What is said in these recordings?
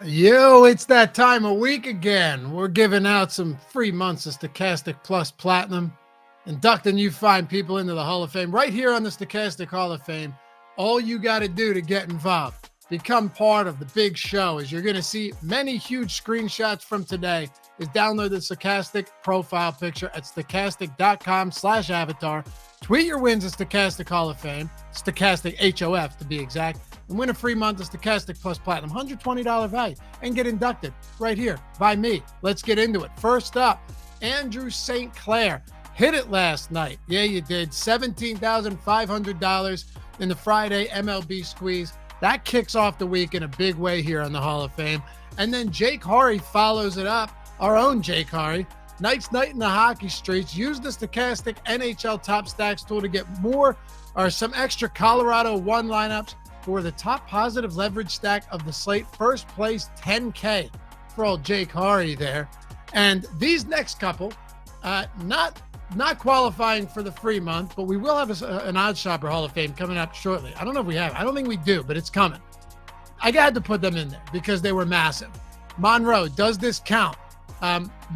Yo, it's that time of week again. We're giving out some free months of Stokastic Plus Platinum, inducting you fine people into the Hall of Fame right here on the Stokastic Hall of Fame. All you got to do to get involved, become part of the big show, as you're going to see many huge screenshots from today, is download the Stokastic profile picture at stokastic.com/avatar. Tweet your wins at Stokastic Hall of Fame, Stokastic HOF to be exact, and win a free month of Stokastic Plus Platinum, $120 value, and get inducted right here by me. Let's get into it. First up, Andrew St. Clair hit it last night. Yeah, you did. $17,500 in the Friday MLB squeeze. That kicks off the week in a big way here on the Hall of Fame. And then Jake Hari follows it up. Our own Jake Hari. Night in the hockey streets. Use the Stokastic NHL Top Stacks tool to get more or some extra Colorado 1 lineups for the top positive leverage stack of the Slate. First place 10K for old Jake Hari there. And these next couple, not qualifying for the free month, but we will have an Odds Shopper Hall of Fame coming up shortly. I don't know if we have. I don't think we do, but it's coming. I had to put them in there because they were massive. Monroe, does this count?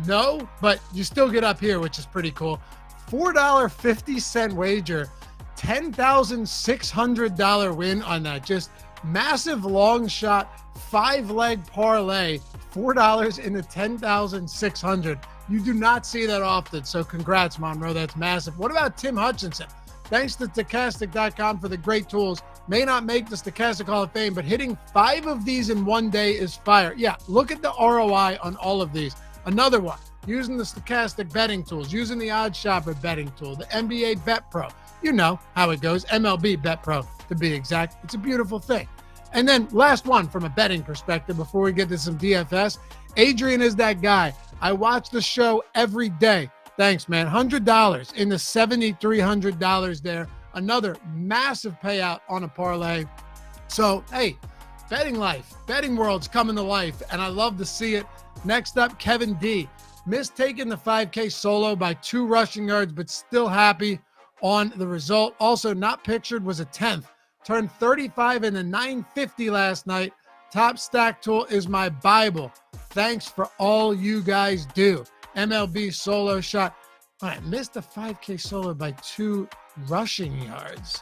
No, but you still get up here, which is pretty cool. $4.50 wager, $10,600 win on that. Just massive long shot, 5-leg parlay, $4 into $10,600. You do not see that often, so congrats, Monroe. That's massive. What about Tim Hutchinson? Thanks to Stokastic.com for the great tools. May not make the Stokastic Hall of Fame, but hitting 5 of these in one day is fire. Yeah, look at the ROI on all of these. Another one, using the Stokastic betting tools, using the Odds Shopper betting tool, the NBA Bet Pro. You know how it goes, MLB Bet Pro to be exact. It's a beautiful thing. And then last one from a betting perspective before we get to some DFS. Adrian is that guy. I watch the show every day. Thanks, man. $100 in the $7,300 there. Another massive payout on a parlay. So, hey, betting life, betting world's coming to life, and I love to see it. Next up, Kevin D. Missed taking the 5K solo by 2 rushing yards, but still happy on the result. Also not pictured was a 10th. Turned 35 in the 950 last night. Top Stack Tool is my Bible. Thanks for all you guys do. MLB solo shot. All right, missed the 5K solo by 2 rushing yards.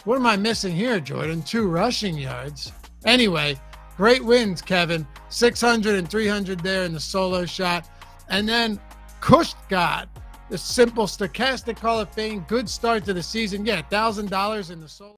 What am I missing here, Jordan? 2 rushing yards. Anyway, great wins, Kevin. 600 and 300 there in the solo shot. And then Kush God, the simple Stokastic Hall of Fame. Good start to the season. Yeah, $1,000 in the solo.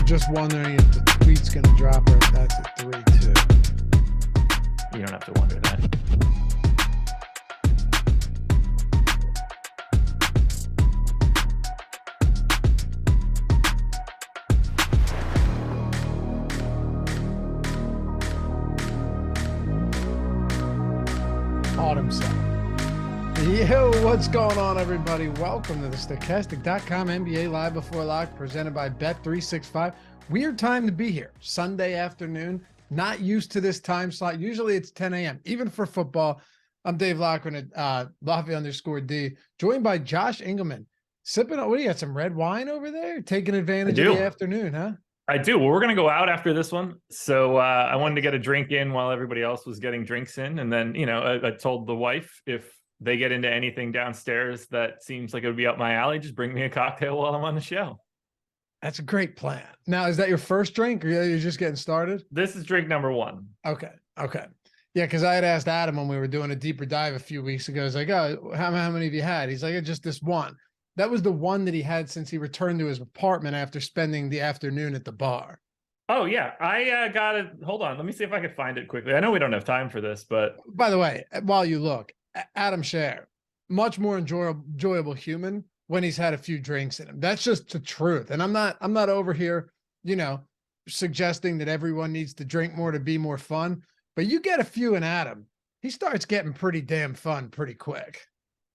Just wondering if the tweet's going to drop or if that's a 3-2. You don't have to wonder that. Autumn sun. Yo, what's going on, everybody? Welcome to the Stokastic.com NBA Live Before Lock, presented by Bet365. Weird time to be here. Sunday afternoon. Not used to this time slot. Usually it's 10 a.m., even for football. I'm Dave Loughran at Lafayette_D, joined by Josh Engleman. Sipping on, what do you got, some red wine over there? Taking advantage of the afternoon, huh? I do. Well, we're going to go out after this one. So I wanted to get a drink in while everybody else was getting drinks in. And then, you know, I told the wife, if they get into anything downstairs that seems like it would be up my alley, just bring me a cocktail while I'm on the show. That's a great plan. Now, is that your first drink or you're just getting started? This is drink number 1. Okay. Yeah, because I had asked Adam when we were doing a deeper dive a few weeks ago. I was like, oh, how many have you had? He's like, just this one. That was the one that he had since he returned to his apartment after spending the afternoon at the bar. Oh yeah, I got it. Hold on, let me see if I can find it quickly. I know we don't have time for this, but by the way, while you look, Adam Scher, much more enjoyable human when he's had a few drinks in him. That's just the truth. And I'm not over here, suggesting that everyone needs to drink more to be more fun. But you get a few in Adam, he starts getting pretty damn fun pretty quick.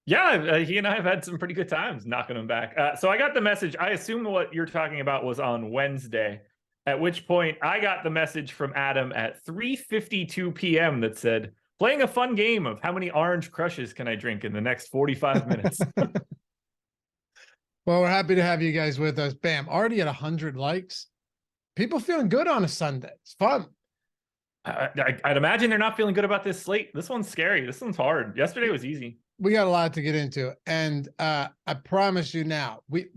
Yeah, he and I have had some pretty good times knocking him back. So I got the message. I assume what you're talking about was on Wednesday, at which point I got the message from Adam at 3:52 p.m. that said, playing a fun game of how many orange crushes can I drink in the next 45 minutes? Well, we're happy to have you guys with us. Bam, already at 100 likes. People feeling good on a Sunday. It's fun. I'd imagine they're not feeling good about this slate. This one's scary. This one's hard. Yesterday was easy. We got a lot to get into, and I promise you now, we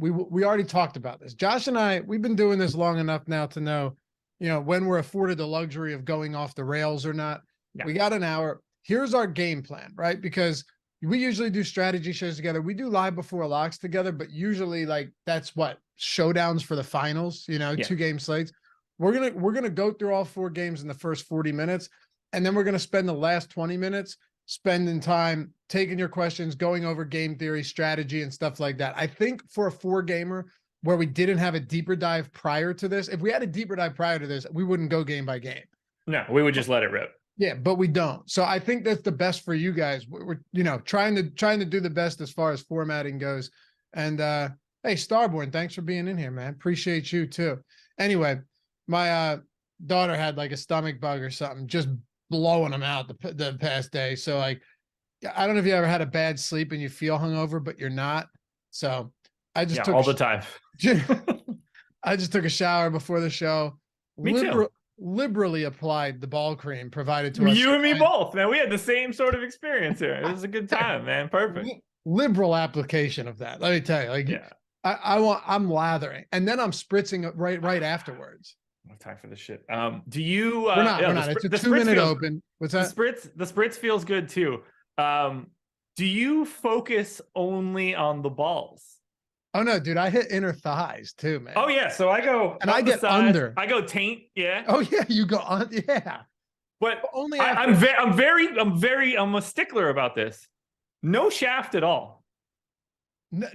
already talked about this. Josh and I, we've been doing this long enough now to know, when we're afforded the luxury of going off the rails or not. Yeah. We got an hour. Here's our game plan, right? Because we usually do strategy shows together. We do live before locks together, but usually that's what showdowns for the finals, 2-game slates. We're gonna go through all 4 games in the first 40 minutes, and then we're gonna spend the last 20 minutes spending time taking your questions, going over game theory, strategy, and stuff like that. I think for a 4-gamer where we didn't have a deeper dive prior to this, if we had a deeper dive prior to this, we wouldn't go game by game. No, we would just let it rip. Yeah, but we don't. So I think that's the best for you guys. We're trying to do the best as far as formatting goes. And hey, Starborn, thanks for being in here, man. Appreciate you too. Anyway, my daughter had a stomach bug or something, just blowing them out the past day. So I don't know if you ever had a bad sleep and you feel hungover, but you're not. So I just took all the time. I just took a shower before the show. Me too. Liberally applied the ball cream provided to us. You and me both, man. We had the same sort of experience here. It was a good time, man. Perfect. Liberal application of that. Let me tell you, I'm lathering and then I'm spritzing it right afterwards. No time for this shit. Do you? We're not. It's a 2-minute open. What's that? The spritz feels good too. Do you focus only on the balls? Oh no, dude! I hit inner thighs too, man. Oh yeah, so I go and I get sides. Under. I go taint. Yeah. Oh yeah, you go on. Yeah. But only I'm a stickler about this. No shaft at all. Because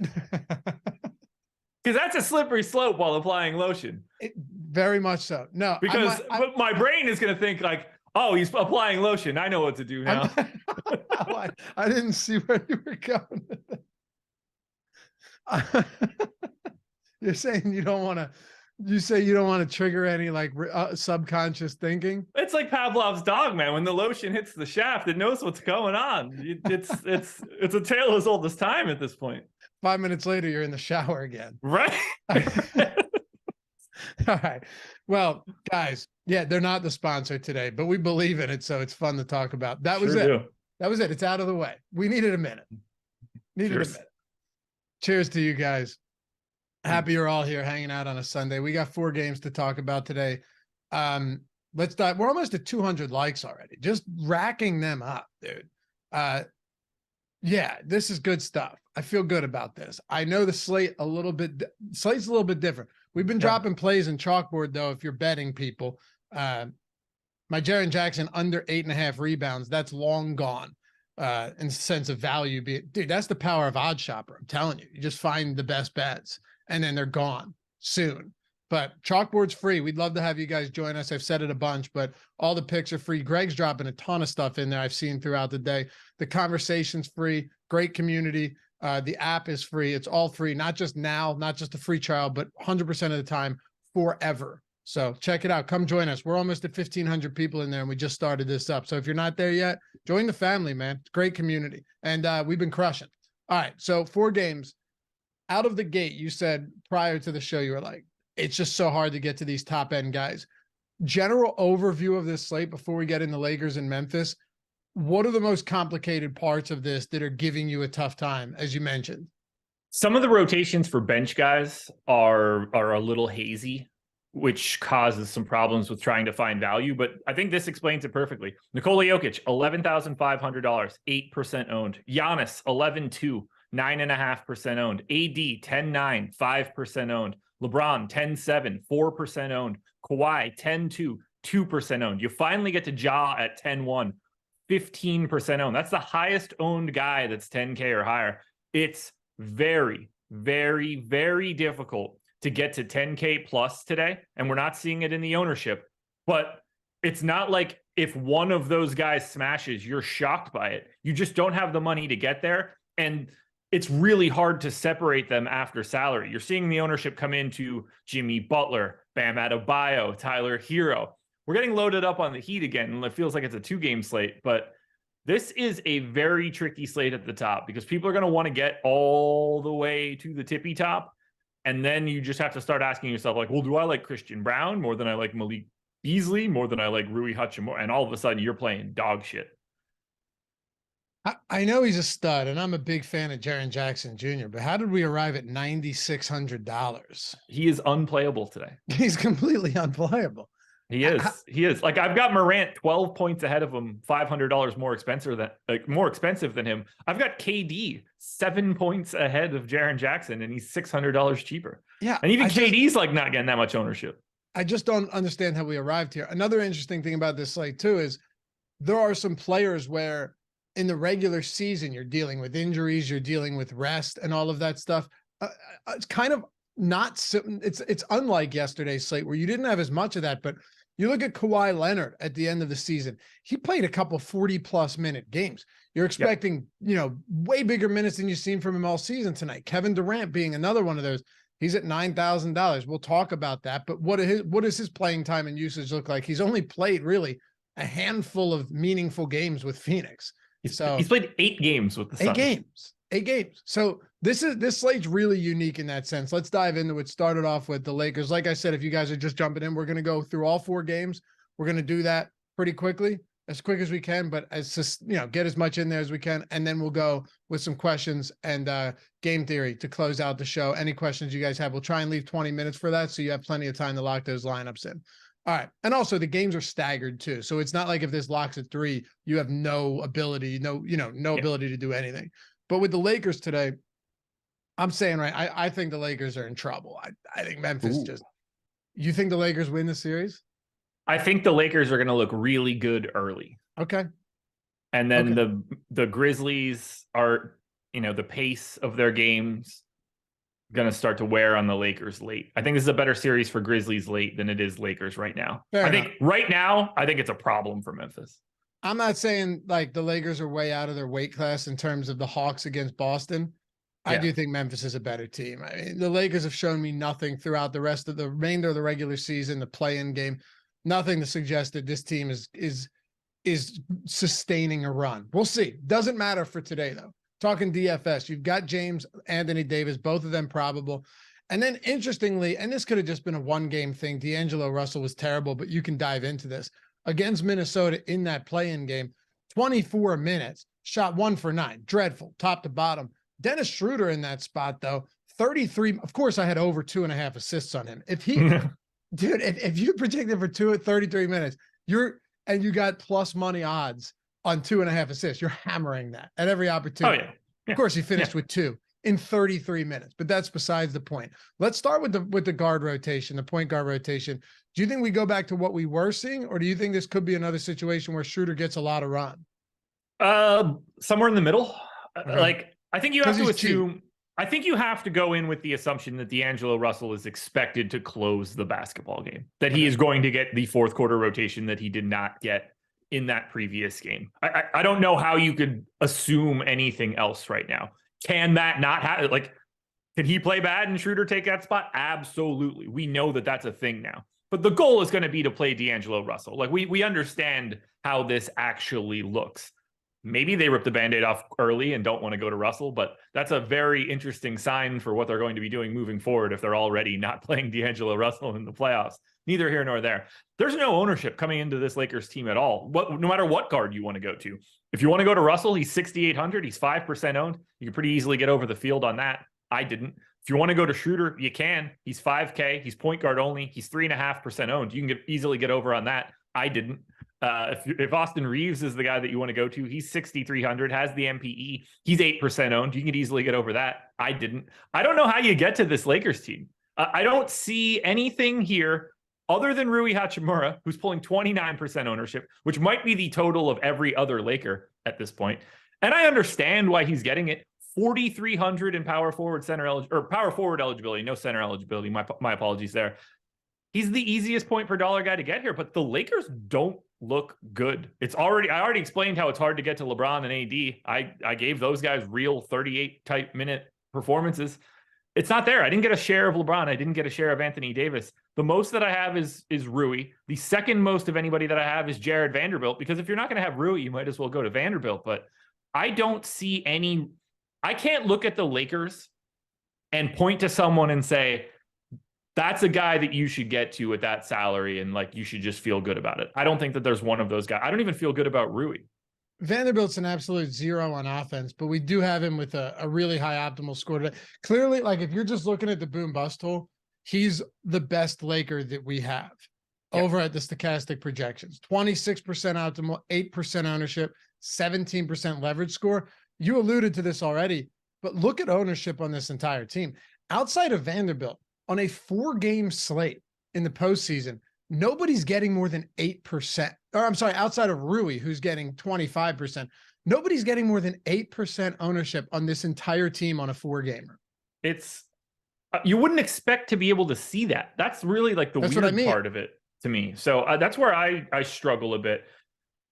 that's a slippery slope while applying lotion. Very much so. No, because my brain is going to think oh, he's applying lotion. I know what to do now. I didn't see where you were going with that. You're saying you don't want to trigger any subconscious thinking. It's like Pavlov's dog, man. When the lotion hits the shaft, it knows what's going on. It's a tale as old as time at this point. 5 minutes later, you're in the shower again. Right. All right. Well, guys, yeah, they're not the sponsor today, but we believe in it, so it's fun to talk about. That was it. That was it. It's out of the way. We needed a minute. Cheers to you guys. Happy you're all here hanging out on a Sunday. We got 4 games to talk about today. Let's dive. We're almost at 200 likes already. Just racking them up, dude. Yeah, this is good stuff. I feel good about this. I know the slate's a little bit different. We've been dropping plays in chalkboard though. If you're betting people, my Jaren Jackson under 8.5 rebounds, that's long gone. In the sense of value, dude, that's the power of Odd Shopper. I'm telling you, you just find the best bets and then they're gone soon. But chalkboard's free. We'd love to have you guys join us. I've said it a bunch, but all the picks are free. Greg's dropping a ton of stuff in there I've seen throughout the day. The conversation's free. Great community. The app is free. It's all free, not just now, not just a free trial, but 100% of the time forever. So check it out. Come join us. We're almost at 1,500 people in there, and we just started this up. So if you're not there yet, join the family, man. It's a great community. And we've been crushing. All right, so 4 games. Out of the gate, you said prior to the show, you were like, it's just so hard to get to these top-end guys. General overview of this slate before we get into Lakers and Memphis. What are the most complicated parts of this that are giving you a tough time, as you mentioned? Some of the rotations for bench guys are a little hazy, which causes some problems with trying to find value. But I think this explains it perfectly. Nikola Jokic, $11,500, 8% owned. Giannis, 11.2, 9.5% owned. AD 10.9, 5% owned. LeBron 10.7, 4% owned. Kawhi 10.2, 2% owned. You finally get to Ja at 10.1, 15% owned. That's the highest owned guy that's 10K or higher. It's very, very, very difficult to get to 10K plus today. And we're not seeing it in the ownership, but it's not like if one of those guys smashes, you're shocked by it. You just don't have the money to get there. And it's really hard to separate them after salary. You're seeing the ownership come into Jimmy Butler, Bam Adebayo, Tyler Hero. We're getting loaded up on the Heat again, and it feels like it's a 2-game slate, but this is a very tricky slate at the top because people are going to want to get all the way to the tippy top. And then you just have to start asking yourself, like, well, do I like Christian Brown more than I like Malik Beasley, more than I like Rui Hachimura? And all of a sudden you're playing dog shit. I know he's a stud, and I'm a big fan of Jaren Jackson Jr., but how did we arrive at $9,600? He is unplayable today. He's completely unplayable. He is. He is. Like, I've got Morant 12 points ahead of him, $500 more expensive than him. I've got KD 7 points ahead of Jaren Jackson, and he's $600 cheaper. Yeah. And even KD's like not getting that much ownership. I just don't understand how we arrived here. Another interesting thing about this slate too is there are some players where in the regular season you're dealing with injuries, you're dealing with rest and all of that stuff. It's kind of not, it's unlike yesterday's slate where you didn't have as much of that, but you look at Kawhi Leonard at the end of the season, he played a couple 40+ minute games. You're expecting, way bigger minutes than you've seen from him all season tonight. Kevin Durant being another one of those. He's at $9,000. We'll talk about that. But what does his playing time and usage look like? He's only played really a handful of meaningful games with Phoenix. He's played 8 games with the Suns. 8 games. So this slate's really unique in that sense. Let's dive into it. Started off with the Lakers. Like I said, if you guys are just jumping in, we're going to go through all 4 games. We're going to do that pretty quickly, as quick as we can, but get as much in there as we can. And then we'll go with some questions and game theory to close out the show. Any questions you guys have, we'll try and leave 20 minutes for that, so you have plenty of time to lock those lineups in. All right. And also the games are staggered too. So it's not like if this locks at 3, you have no ability, ability to do anything. But with the Lakers today, I'm saying, right, I think the Lakers are in trouble. I think Memphis you think the Lakers win the series? I think the Lakers are going to look really good early. Okay. And then the Grizzlies are, the pace of their games going to start to wear on the Lakers late. I think this is a better series for Grizzlies late than it is Lakers right now. I think it's a problem for Memphis. I'm not saying like the Lakers are way out of their weight class in terms of the Hawks against Boston. Yeah. I do think Memphis is a better team. I mean, the Lakers have shown me nothing throughout the rest of the remainder of the regular season, the play-in game, nothing to suggest that this team is sustaining a run. We'll see. Doesn't matter for today though. Talking DFS, you've got James, Anthony Davis, both of them probable. And then interestingly, and this could have just been a 1-game thing, D'Angelo Russell was terrible, but you can dive into this. Against Minnesota in that play-in game, 24 minutes, shot 1 for 9. Dreadful, top to bottom. Dennis Schroeder in that spot, though, 33. Of course, I had over 2.5 assists on him. If you predicted for 33 minutes, you got plus money odds on 2.5 assists, you're hammering that at every opportunity. Oh, yeah. Yeah. Of course, he finished with 2 in 33 minutes, but that's besides the point. Let's start with the guard rotation, the point guard rotation. Do you think we go back to what we were seeing, or do you think this could be another situation where Schroeder gets a lot of run? Somewhere in the middle. Okay. Like, I think you have to assume. I think you have to go in with the assumption that D'Angelo Russell is expected to close the basketball game, that he is going to get the fourth quarter rotation that he did not get in that previous game. I don't know how you could assume anything else right now. Can that not happen? Like, can he play bad and Schroeder take that spot? Absolutely. We know that that's a thing now. But the goal is going to be to play D'Angelo Russell. Like, we understand how this actually looks. Maybe they rip the Band-Aid off early and don't want to go to Russell, but that's a very interesting sign for what they're going to be doing moving forward if they're already not playing D'Angelo Russell in the playoffs. Neither here nor there. There's no ownership coming into this Lakers team at all, no matter what guard you want to go to. If you want to go to Russell, he's 6,800. He's 5% owned. You can pretty easily get over the field on that. I didn't. If you want to go to Schroeder, you can. He's 5K. He's point guard only. He's 3.5% owned. You can easily get over on that. I didn't. If Austin Reeves is the guy that you want to go to, he's 6,300, has the MPE. He's 8% owned. You can easily get over that. I didn't. I don't know how you get to this Lakers team. I don't see anything here other than Rui Hachimura, who's pulling 29% ownership, which might be the total of every other Laker at this point. And I understand why he's getting it. 4,300 in power forward power forward eligibility, no center eligibility. My apologies there. He's the easiest point per dollar guy to get here, but the Lakers don't look good. I already explained how it's hard to get to LeBron and AD. I gave those guys real 38 type minute performances. It's not there. I didn't get a share of LeBron. I didn't get a share of Anthony Davis. The most that I have is Rui. The second most of anybody that I have is Jared Vanderbilt, because if you're not going to have Rui, you might as well go to Vanderbilt. But I don't see any. I can't look at the Lakers and point to someone and say, that's a guy that you should get to at that salary and like you should just feel good about it. I don't think that there's one of those guys. I don't even feel good about Rui. Vanderbilt's an absolute zero on offense, but we do have him with a really high optimal score today. Clearly, like if you're just looking at the boom bust tool, he's the best Laker that we have over at the Stokastic projections. 26% optimal, 8% ownership, 17% leverage score. You alluded to this already, but look at ownership on this entire team. Outside of Vanderbilt, on a 4-game slate in the postseason, nobody's getting more than 8%. Or I'm sorry, outside of Rui, who's getting 25%, nobody's getting more than 8% ownership on this entire team on a 4-gamer. It's you wouldn't expect to be able to see that. That's really like the weird part of it to me. So that's where I struggle a bit.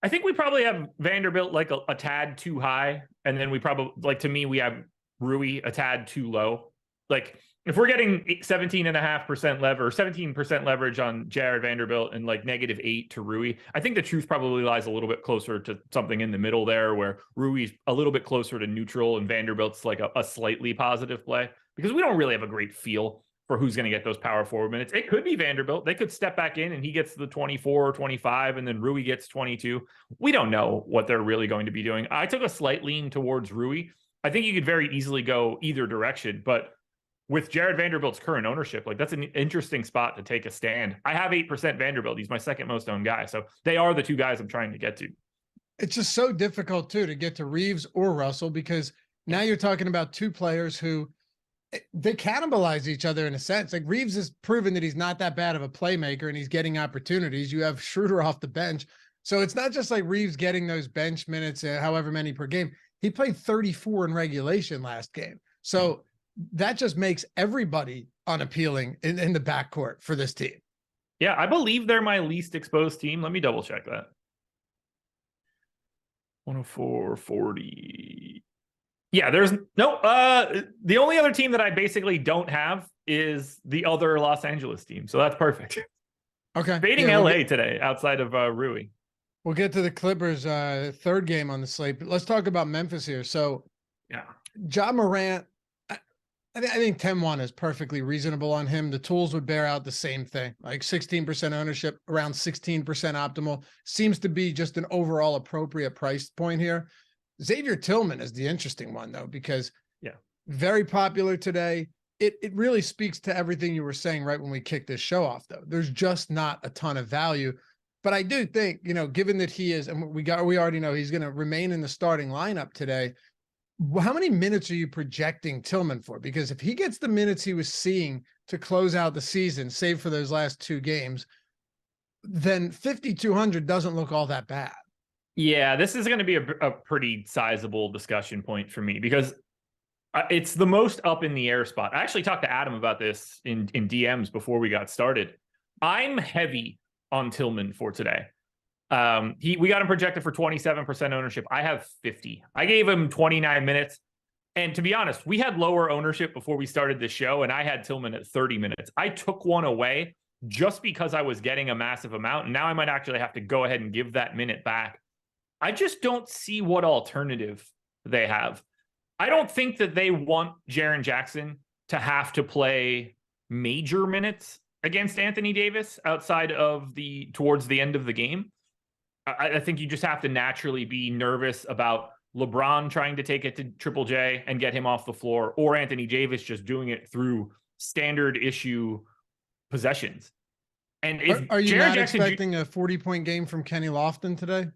I think we probably have Vanderbilt like a tad too high. And then we probably, like, to me, we have Rui a tad too low. Like, if we're getting 17.5% lever, 17% leverage on Jared Vanderbilt and like -8 to Rui, I think the truth probably lies a little bit closer to something in the middle there, where Rui's a little bit closer to neutral and Vanderbilt's like a slightly positive play, because we don't really have a great feel for who's going to get those power forward minutes. It could be Vanderbilt. They could step back in and he gets the 24 or 25 and then Rui gets 22. We don't know what they're really going to be doing. I took a slight lean towards Rui. I think you could very easily go either direction, but with Jared Vanderbilt's current ownership, like that's an interesting spot to take a stand. I have 8% Vanderbilt. He's my second most owned guy. So they are the two guys I'm trying to get to. It's just so difficult too to get to Reeves or Russell, because now you're talking about two players who they cannibalize each other in a sense. Like Reeves has proven that he's not that bad of a playmaker and he's getting opportunities. You have Schroeder off the bench. So it's not just like Reeves getting those bench minutes, however many per game. He played 34 in regulation last game. So that just makes everybody unappealing in the backcourt for this team. Yeah, I believe they're my least exposed team. Let me double check that. 104.40. Yeah, there's no, the only other team that I basically don't have is the other Los Angeles team. So that's perfect. Okay. Fading LA today outside of Rui. We'll get to the Clippers third game on the slate, but let's talk about Memphis here. So yeah, Ja Morant, I think 10-1 is perfectly reasonable on him. The tools would bear out the same thing, like 16% ownership, around 16% optimal. Seems to be just an overall appropriate price point here. Xavier Tillman is the interesting one, though, because very popular today. It really speaks to everything you were saying right when we kicked this show off, though. There's just not a ton of value. But I do think, given that he is, and we already know he's going to remain in the starting lineup today, how many minutes are you projecting Tillman for? Because if he gets the minutes he was seeing to close out the season, save for those last 2 games, then 5,200 doesn't look all that bad. Yeah, this is going to be a pretty sizable discussion point for me, because it's the most up in the air spot. I actually talked to Adam about this in DMs before we got started. I'm heavy on Tillman for today. We got him projected for 27% ownership. I have 50. I gave him 29 minutes. And to be honest, we had lower ownership before we started the show, and I had Tillman at 30 minutes. I took one away just because I was getting a massive amount. And now I might actually have to go ahead and give that minute back. I just don't see what alternative they have. I don't think that they want Jaren Jackson to have to play major minutes against Anthony Davis outside of towards the end of the game. I think you just have to naturally be nervous about LeBron trying to take it to Triple J and get him off the floor, or Anthony Davis just doing it through standard issue possessions. And is Are you Jaren not Jackson expecting a 40-point game from Kenny Lofton today?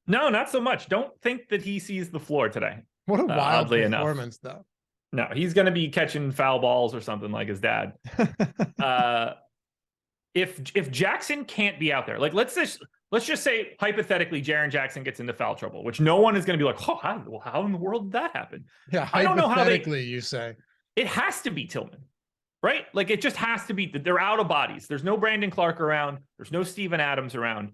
No, not so much. Don't think that he sees the floor today. What a wild Oddly performance, enough. though. No, he's going to be catching foul balls or something like his dad. If Jackson can't be out there, like let's just say hypothetically Jaren Jackson gets into foul trouble, which no one is going to be like, oh, how in the world did that happen? Yeah, I don't know how you say. It has to be Tillman, right? Like it just has to be that they're out of bodies. There's no Brandon Clark around. There's no Steven Adams around.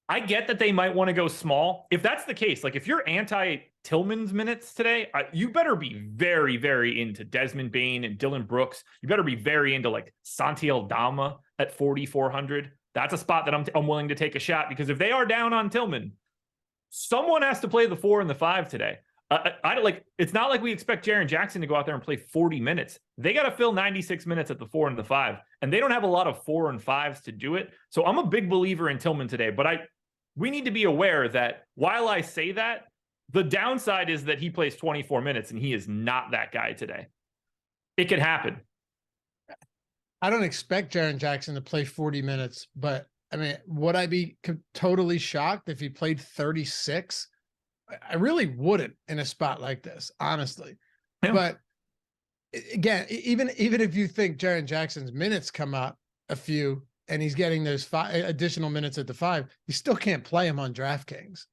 I get that they might want to go small. If that's the case, like if you're anti-Tillman's minutes today, you better be very, very into Desmond Bane and Dylan Brooks. You better be very into like Santi Aldama at 4,400. That's a spot that I'm willing to take a shot, because if they are down on Tillman, someone has to play the 4 and the 5 today. It's not like we expect Jaren Jackson to go out there and play 40 minutes. They got to fill 96 minutes at the 4 and the 5, and they don't have a lot of 4 and 5s to do it. So I'm a big believer in Tillman today, but we need to be aware that while I say that, the downside is that he plays 24 minutes and he is not that guy today. It could happen. I don't expect Jaren Jackson to play 40 minutes, but I mean, would I be totally shocked if he played 36? I really wouldn't in a spot like this, honestly. Yeah. But again, even if you think Jaren Jackson's minutes come up a few, and he's getting those 5 additional minutes at the 5, you still can't play him on DraftKings.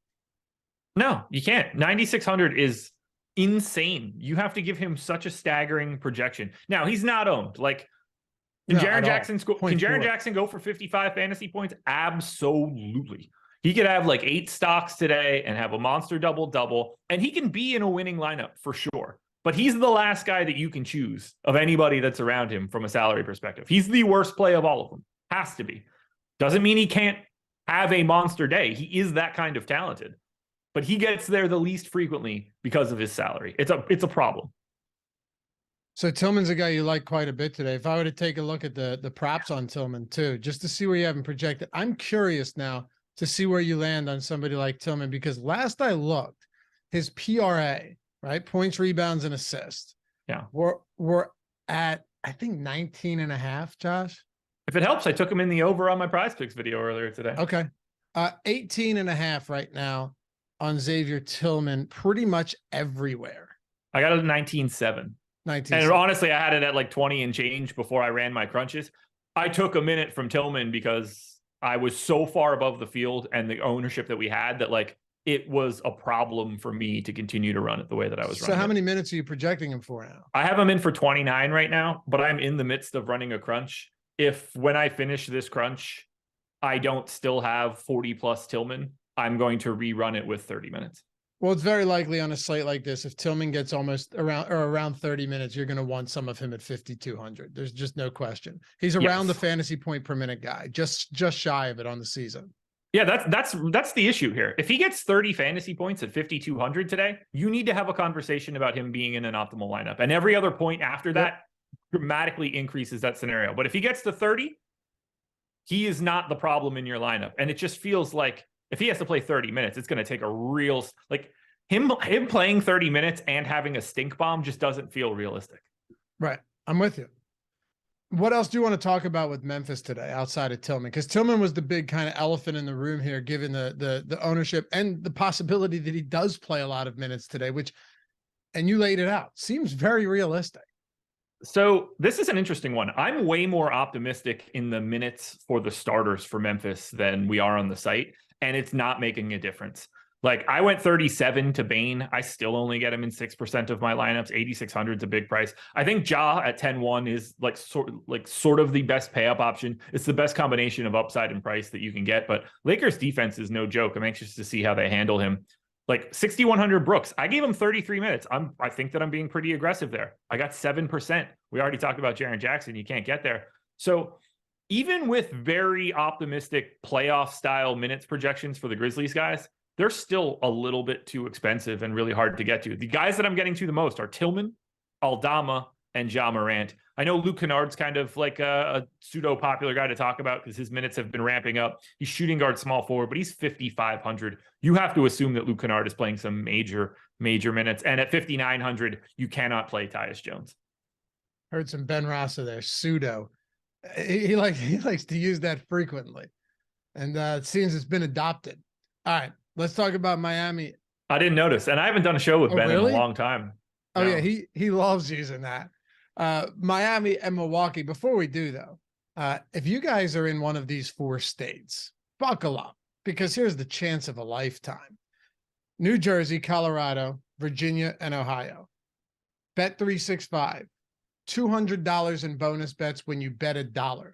No, you can't. 9,600 is insane. You have to give him such a staggering projection. Now, he's not owned. Like, can Jaren Jackson go for 55 fantasy points? Absolutely. He could have like 8 stocks today and have a monster double-double, and he can be in a winning lineup for sure. But he's the last guy that you can choose of anybody that's around him from a salary perspective. He's the worst play of all of them. Has to be. Doesn't mean he can't have a monster day. He is that kind of talented, but he gets there the least frequently because of his salary. It's a problem. So Tillman's a guy you like quite a bit today. If I were to take a look at the props on Tillman too, just to see where you have him projected, I'm curious now to see where you land on somebody like Tillman, because last I looked, his PRA, right, points, rebounds, and assists, were at, I think, 19.5, Josh. If it helps, I took him in the over on my Prize Picks video earlier today. Okay. 18.5 right now on Xavier Tillman, pretty much everywhere. I got it at 19.7. And honestly, I had it at like 20 and change before I ran my crunches. I took a minute from Tillman because I was so far above the field and the ownership that we had that like it was a problem for me to continue to run it the way that I was running. So how many minutes are you projecting him for now? I have him in for 29 right now, but I'm in the midst of running a crunch. If when I finish this crunch, I don't still have 40 plus Tillman, I'm going to rerun it with 30 minutes. Well, it's very likely on a slate like this, if Tillman gets almost around 30 minutes, you're going to want some of him at 5,200. There's just no question. He's around the fantasy point per minute guy, just shy of it on the season. Yeah, that's the issue here. If he gets 30 fantasy points at 5,200 today, you need to have a conversation about him being in an optimal lineup. And every other point after that dramatically increases that scenario. But if he gets to 30, he is not the problem in your lineup. And it just feels like if he has to play 30 minutes, it's going to take a real, like him playing 30 minutes and having a stink bomb just doesn't feel realistic. Right. I'm with you. What else do you want to talk about with Memphis today outside of Tillman? Because Tillman was the big kind of elephant in the room here, given the ownership and the possibility that he does play a lot of minutes today, and you laid it out. Seems very realistic. So this is an interesting one. I'm way more optimistic in the minutes for the starters for Memphis than we are on the site, and it's not making a difference. Like I went 37 to Bane. I still only get him in 6% of my lineups. 8,600 is a big price. I think Ja at 10-1 is sort of the best pay up option. It's the best combination of upside and price that you can get, but Lakers defense is no joke. I'm anxious to see how they handle him. Like 6,100 Brooks. I gave him 33 minutes. I think that I'm being pretty aggressive there. I got 7%. We already talked about Jaren Jackson. You can't get there. So even with very optimistic playoff style minutes projections for the Grizzlies guys, they're still a little bit too expensive and really hard to get to. The guys that I'm getting to the most are Tillman, Aldama, and Ja Morant. I know Luke Kennard's kind of like a pseudo popular guy to talk about because his minutes have been ramping up. He's shooting guard small forward, but he's 5,500. You have to assume that Luke Kennard is playing some major minutes. And at 5,900, you cannot play Tyus Jones. Heard some Ben Rassa there, pseudo. He likes to use that frequently, and it seems it's been adopted. All right, let's talk about Miami. I didn't notice, and I haven't done a show with Ben really? in a long time. Oh yeah, he loves using that. Miami and Milwaukee. Before we do though, if you guys are in one of these 4 states, buckle up, because here's the chance of a lifetime. New Jersey, Colorado, Virginia, and Ohio. Bet 365, $200 in bonus bets when you bet $1.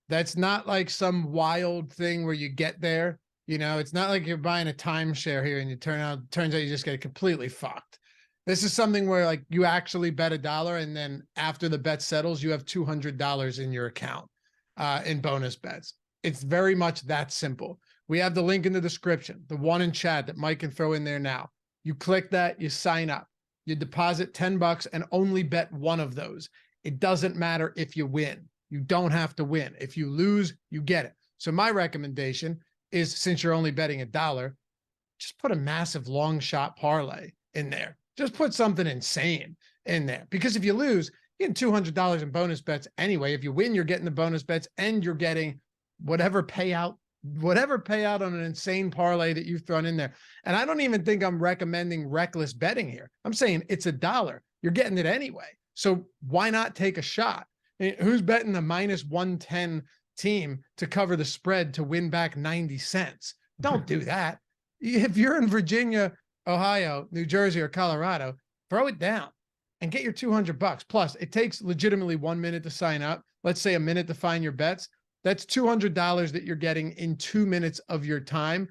That's not like some wild thing where you get there. You know, it's not like you're buying a timeshare here and you turns out you just get completely fucked. This is something where like you actually bet $1, and then after the bet settles, you have $200 in your account in bonus bets. It's very much that simple. We have the link in the description, the one in chat that Mike can throw in there now. You click that, you sign up, you deposit $10 and only bet one of those. It doesn't matter if you win. You don't have to win. If you lose, you get it. So my recommendation is, since you're only betting $1, just put a massive long shot parlay in there. Just put something insane in there, because if you lose, you're getting $200 in bonus bets anyway. If you win, you're getting the bonus bets and you're getting whatever payout on an insane parlay that you've thrown in there. And I don't even think I'm recommending reckless betting here. I'm saying it's $1. You're getting it anyway. So why not take a shot? I mean, who's betting the -110 team to cover the spread to win back 90 cents? Don't do that. If you're in Virginia, Ohio, New Jersey, or Colorado, throw it down and get your $200. Plus, it takes legitimately 1 minute to sign up. Let's say a minute to find your bets. That's $200 that you're getting in 2 minutes of your time.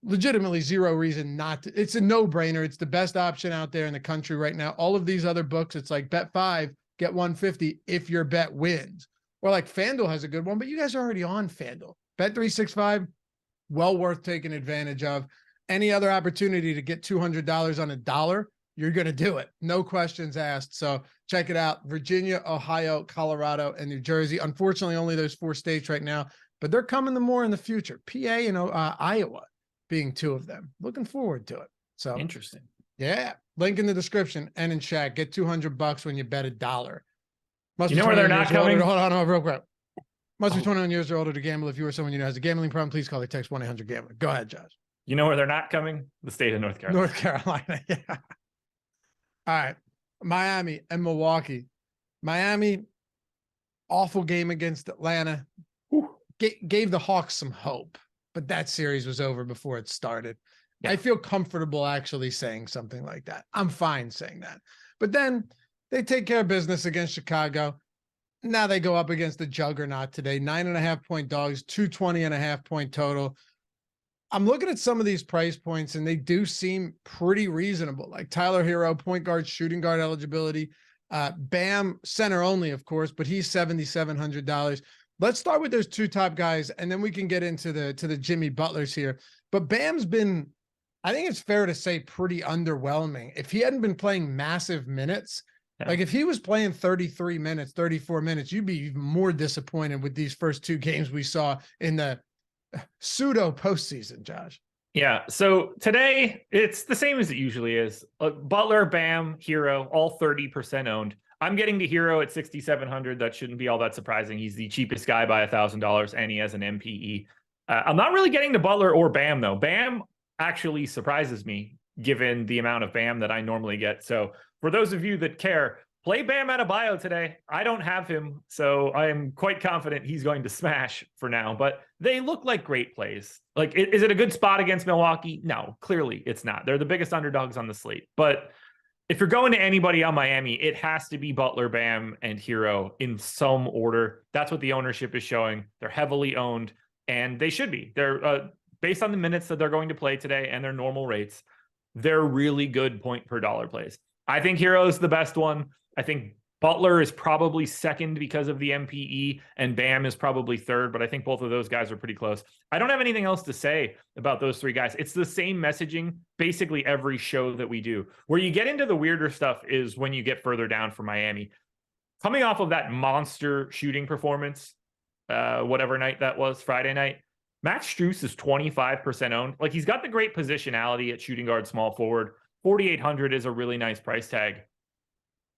Legitimately zero reason not to. It's a no-brainer. It's the best option out there in the country right now. All of these other books, it's like bet 5, get 150 if your bet wins. Or like FanDuel has a good one, but you guys are already on FanDuel. Bet 365, well worth taking advantage of. Any other opportunity to get $200 on $1, you're going to do it. No questions asked. So check it out. Virginia, Ohio, Colorado, and New Jersey. Unfortunately, only those 4 states right now, but they're coming to more in the future. PA and Iowa being 2 of them. Looking forward to it. So interesting. Yeah. Link in the description and in chat. Get $200 when you bet $1. You know where they're not coming? Hold on, real quick. Must be 21 years or older to gamble. If you or someone you know has a gambling problem, please call or text 1-800-GAMBLER. Go ahead, Josh. You know where they're not coming? The state of North Carolina. North Carolina, yeah. All right. Miami and Milwaukee. Miami, awful game against Atlanta. Gave the Hawks some hope, but that series was over before it started. Yeah. I feel comfortable actually saying something like that. I'm fine saying that. But then they take care of business against Chicago. Now they go up against the juggernaut today. 9.5-point dogs, 220.5-point total. I'm looking at some of these price points and they do seem pretty reasonable. Like Tyler Hero, point guard, shooting guard eligibility. Bam, center only, of course, but he's $7,700. Let's start with those 2 top guys, and then we can get into the Jimmy Butlers here. But Bam's been, I think it's fair to say, pretty underwhelming. If he hadn't been playing massive minutes, like if he was playing 33 minutes, 34 minutes, you'd be even more disappointed with these first 2 games we saw in the pseudo postseason, Josh. Yeah. So today it's the same as it usually is. Butler, Bam, Hero, all 30% owned. I'm getting the Hero at 6,700. That shouldn't be all that surprising. He's the cheapest guy by $1,000, and he has an MPE. I'm not really getting the Butler or Bam though. Bam actually surprises me given the amount of Bam that I normally get. So for those of you that care, play Bam Adebayo today. I don't have him, so I am quite confident he's going to smash for now. But they look like great plays. Like, is it a good spot against Milwaukee? No, clearly it's not. They're the biggest underdogs on the slate. But if you're going to anybody on Miami, it has to be Butler, Bam, and Hero in some order. That's what the ownership is showing. They're heavily owned, and they should be. They're based on the minutes that they're going to play today and their normal rates. They're really good point per dollar plays. I think Hero is the best one. I think Butler is probably second because of the MPE, and Bam is probably third, but I think both of those guys are pretty close. I don't have anything else to say about those 3 guys. It's the same messaging basically every show that we do. Where you get into the weirder stuff is when you get further down for Miami. Coming off of that monster shooting performance, whatever night that was, Friday night, Max Strus is 25% owned. Like, he's got the great positionality at shooting guard, small forward. 4,800 is a really nice price tag.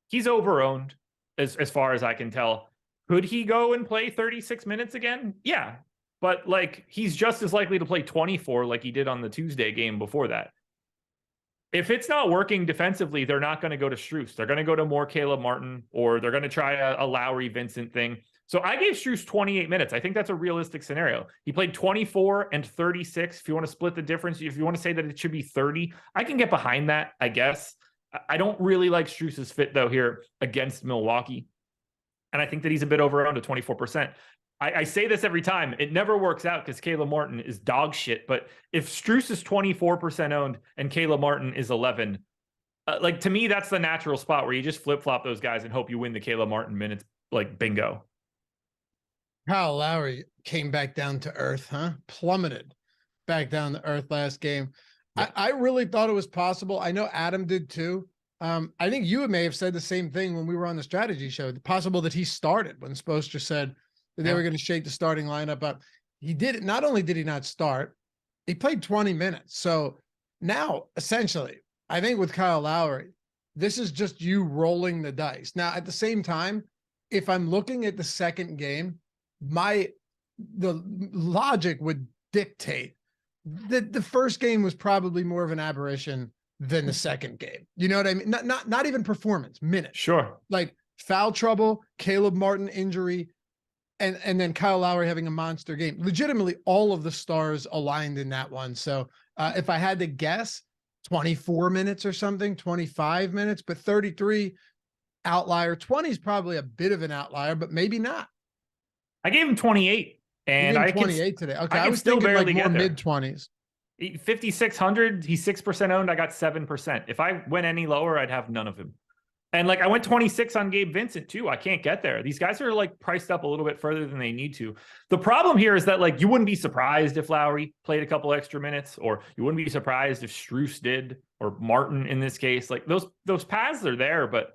He's over-owned as far as I can tell. Could he go and play 36 minutes again? Yeah. But like, he's just as likely to play 24 like he did on the Tuesday game before that. If it's not working defensively, they're not going to go to Strus. They're going to go to more Caleb Martin, or they're going to try a Lowry Vincent thing. So I gave Strus 28 minutes. I think that's a realistic scenario. He played 24 and 36. If you want to split the difference, if you want to say that it should be 30, I can get behind that, I guess. I don't really like Strus's fit, though, here against Milwaukee. And I think that he's a bit overowned at 24%. I say this every time. It never works out because Caleb Martin is dog shit. But if Strus is 24% owned and Caleb Martin is 11, like, to me, that's the natural spot where you just flip-flop those guys and hope you win the Caleb Martin minutes, like, bingo. Kyle Lowry came back down to earth, huh? Plummeted back down to earth last game. Yeah. I really thought it was possible. I know Adam did too. I think you may have said the same thing when we were on the strategy show. Possible that he started when Spoelstra said that they were going to shake the starting lineup up. He did it. Not only did he not start, he played 20 minutes. So now, essentially, I think with Kyle Lowry, this is just you rolling the dice. Now, at the same time, if I'm looking at the second game, the logic would dictate that the first game was probably more of an aberration than the second game. You know what I mean? Not even performance, minutes. Sure. Like foul trouble, Caleb Martin injury, and then Kyle Lowry having a monster game. Legitimately, all of the stars aligned in that one. So if I had to guess, 24 minutes or something, 25 minutes, but 33 outlier. 20 is probably a bit of an outlier, but maybe not. I gave him 28, and I 28 today. Okay, I was still thinking barely like more mid-20s. 5,600. He's 6% owned. I got 7%. If I went any lower, I'd have none of him. And like I went 26 on Gabe Vincent too. I can't get there. These guys are like priced up a little bit further than they need to. The problem here is that like you wouldn't be surprised if Lowry played a couple extra minutes, or you wouldn't be surprised if Strus did, or Martin in this case. Like those paths are there, but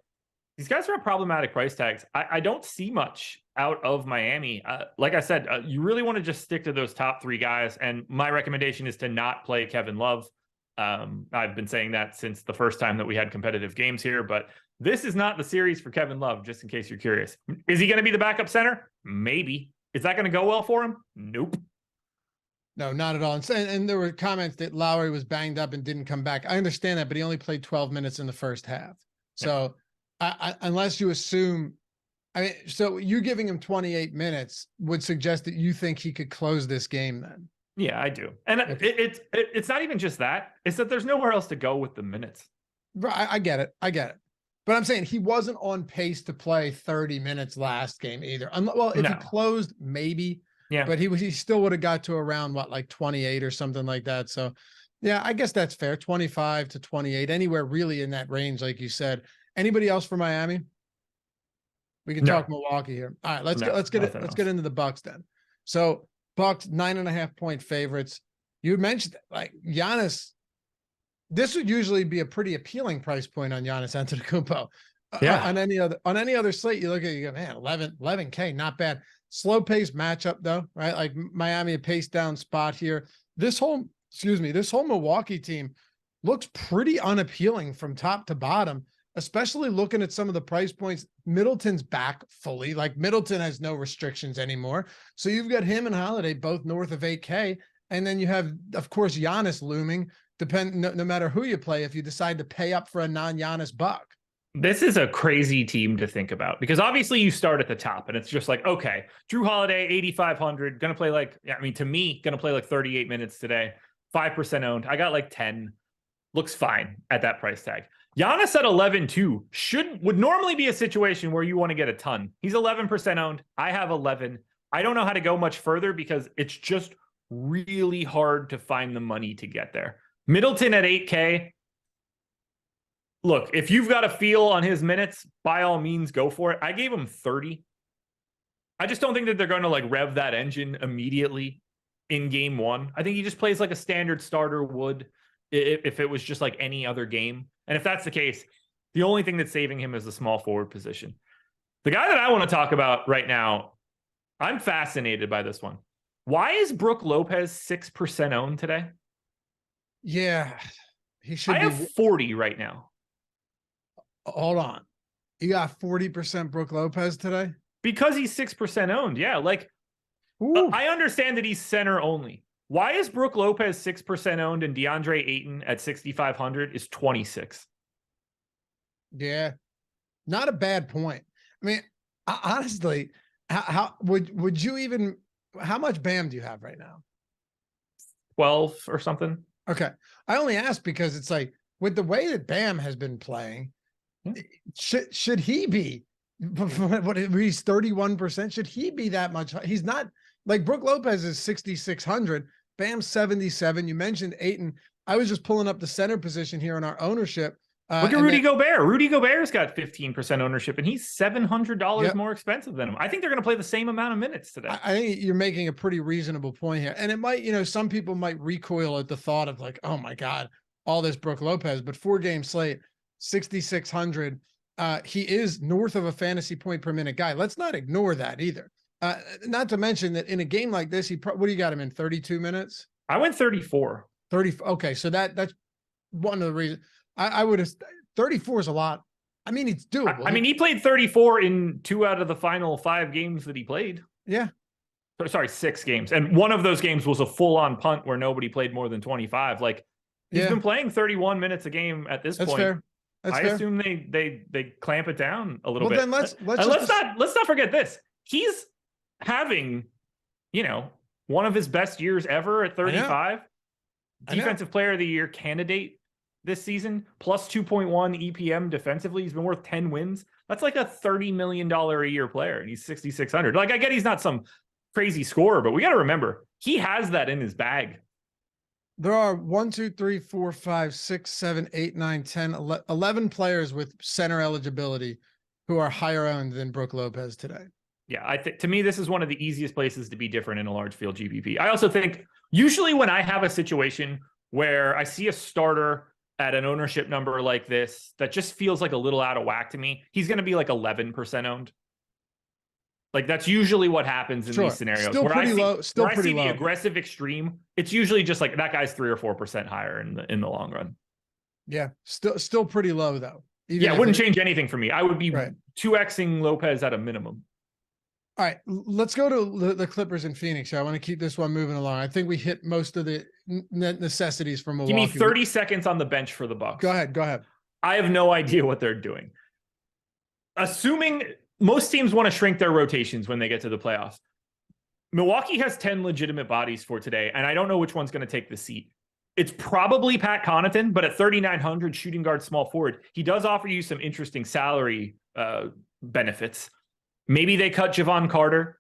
these guys are at problematic price tags. I don't see much out of Miami. Like I said, you really want to just stick to those top three guys. And my recommendation is to not play Kevin Love. I've been saying that since the first time that we had competitive games here, but this is not the series for Kevin Love, just in case you're curious. Is he going to be the backup center? Maybe. Is that going to go well for him? Nope. No, not at all. And there were comments that Lowry was banged up and didn't come back. I understand that, but he only played 12 minutes in the first half. So unless you assume, I mean, so you giving him 28 minutes would suggest that you think he could close this game then. Yeah, I do. And it's not even just that. It's that there's nowhere else to go with the minutes. Right. I get it. But I'm saying he wasn't on pace to play 30 minutes last game either. Well, if he closed, maybe. Yeah. But he still would have got to around, what, like 28 or something like that. So, yeah, I guess that's fair. 25 to 28, anywhere really in that range, like you said. Anybody else for Miami? We can talk Milwaukee here. All right, let's get into the Bucks then. So Bucks 9.5-point favorites. You had mentioned like Giannis. This would usually be a pretty appealing price point on Giannis Antetokounmpo. Yeah. On any other slate, you look at it, you go, man, 11K, not bad. Slow pace matchup though, right? Like Miami, a pace down spot here. This whole Milwaukee team looks pretty unappealing from top to bottom, especially looking at some of the price points. Middleton's back fully. Like Middleton has no restrictions anymore. So you've got him and Holiday both north of 8K. And then you have, of course, Giannis looming, no matter who you play, if you decide to pay up for a non-Giannis buck. This is a crazy team to think about because obviously you start at the top and it's just like, okay, Drew Holiday, 8,500, going to play like, to me, going to play like 38 minutes today, 5% owned. I got like 10, looks fine at that price tag. Giannis at 11-2 would normally be a situation where you want to get a ton. He's 11% owned. I have 11. I don't know how to go much further because it's just really hard to find the money to get there. Middleton at 8K. Look, if you've got a feel on his minutes, by all means, go for it. I gave him 30. I just don't think that they're going to like rev that engine immediately in game one. I think he just plays like a standard starter would if it was just like any other game. And if that's the case, the only thing that's saving him is the small forward position. The guy that I want to talk about right now, I'm fascinated by this one. Why is Brook Lopez 6% owned today? Yeah, he should. I have 40 right now. Hold on. You got 40% Brook Lopez today? Because he's 6% owned. Yeah, like I understand that he's center only. Why is Brook Lopez 6% owned and DeAndre Ayton at 6,500 is 26? Yeah, not a bad point. I mean, honestly, how would you even? How much BAM do you have right now? 12 or something. Okay, I only ask because it's like with the way that BAM has been playing, should he be? What he's 31%? Should he be that much? He's not. Like Brook Lopez is 6,600. Bam 77. You mentioned Ayton. I was just pulling up the center position here in our ownership. Look at Rudy Gobert. Rudy Gobert's got 15% ownership, and he's $700 more expensive than him. I think they're going to play the same amount of minutes today. I think you're making a pretty reasonable point here. And it might, some people might recoil at the thought of like, oh my God, all this Brook Lopez, but 4-game slate, 6,600. He is north of a fantasy point per minute guy. Let's not ignore that either. Not to mention that in a game like this, what do you got him in 32 minutes? I went 34. 30. Okay. So that's one of the reasons I would have 34 is a lot. I mean, it's doable. I mean, he played 34 in 2 out of the final 5 games that he played. Yeah. Sorry, 6 games. And one of those games was a full on punt where nobody played more than 25. Like he's been playing 31 minutes a game at this point. Fair. That's fair. Assume they clamp it down a little bit. Then let's not forget this. He's having, one of his best years ever at 35. Defensive player of the year candidate this season, plus 2.1 EPM defensively. He's been worth 10 wins. That's like a $30 million a year player, and he's 6,600. Like, I get he's not some crazy scorer, but we got to remember he has that in his bag. There are 1, 2, 3, 4, 5, 6, 7, 8, 9, 10, 11 players with center eligibility who are higher owned than Brook Lopez today. Yeah, I think to me, this is one of the easiest places to be different in a large field GPP. I also think usually when I have a situation where I see a starter at an ownership number like this that just feels like a little out of whack to me, he's going to be like 11% owned. Like that's usually what happens in these scenarios. Still pretty low. Still pretty low. The aggressive extreme, it's usually just like that guy's 3 or 4% higher in the long run. Yeah, still pretty low though. It wouldn't change anything for me. I would be 2xing Lopez at a minimum. All right, let's go to the Clippers in Phoenix. I want to keep this one moving along. I think we hit most of the necessities from Milwaukee. Give me 30 seconds on the bench for the Bucks. Go ahead. I have no idea what they're doing. Assuming most teams want to shrink their rotations when they get to the playoffs. Milwaukee has 10 legitimate bodies for today, and I don't know which one's going to take the seat. It's probably Pat Connaughton, but at 3,900 shooting guard, small forward, he does offer you some interesting salary benefits. Maybe they cut Javon Carter.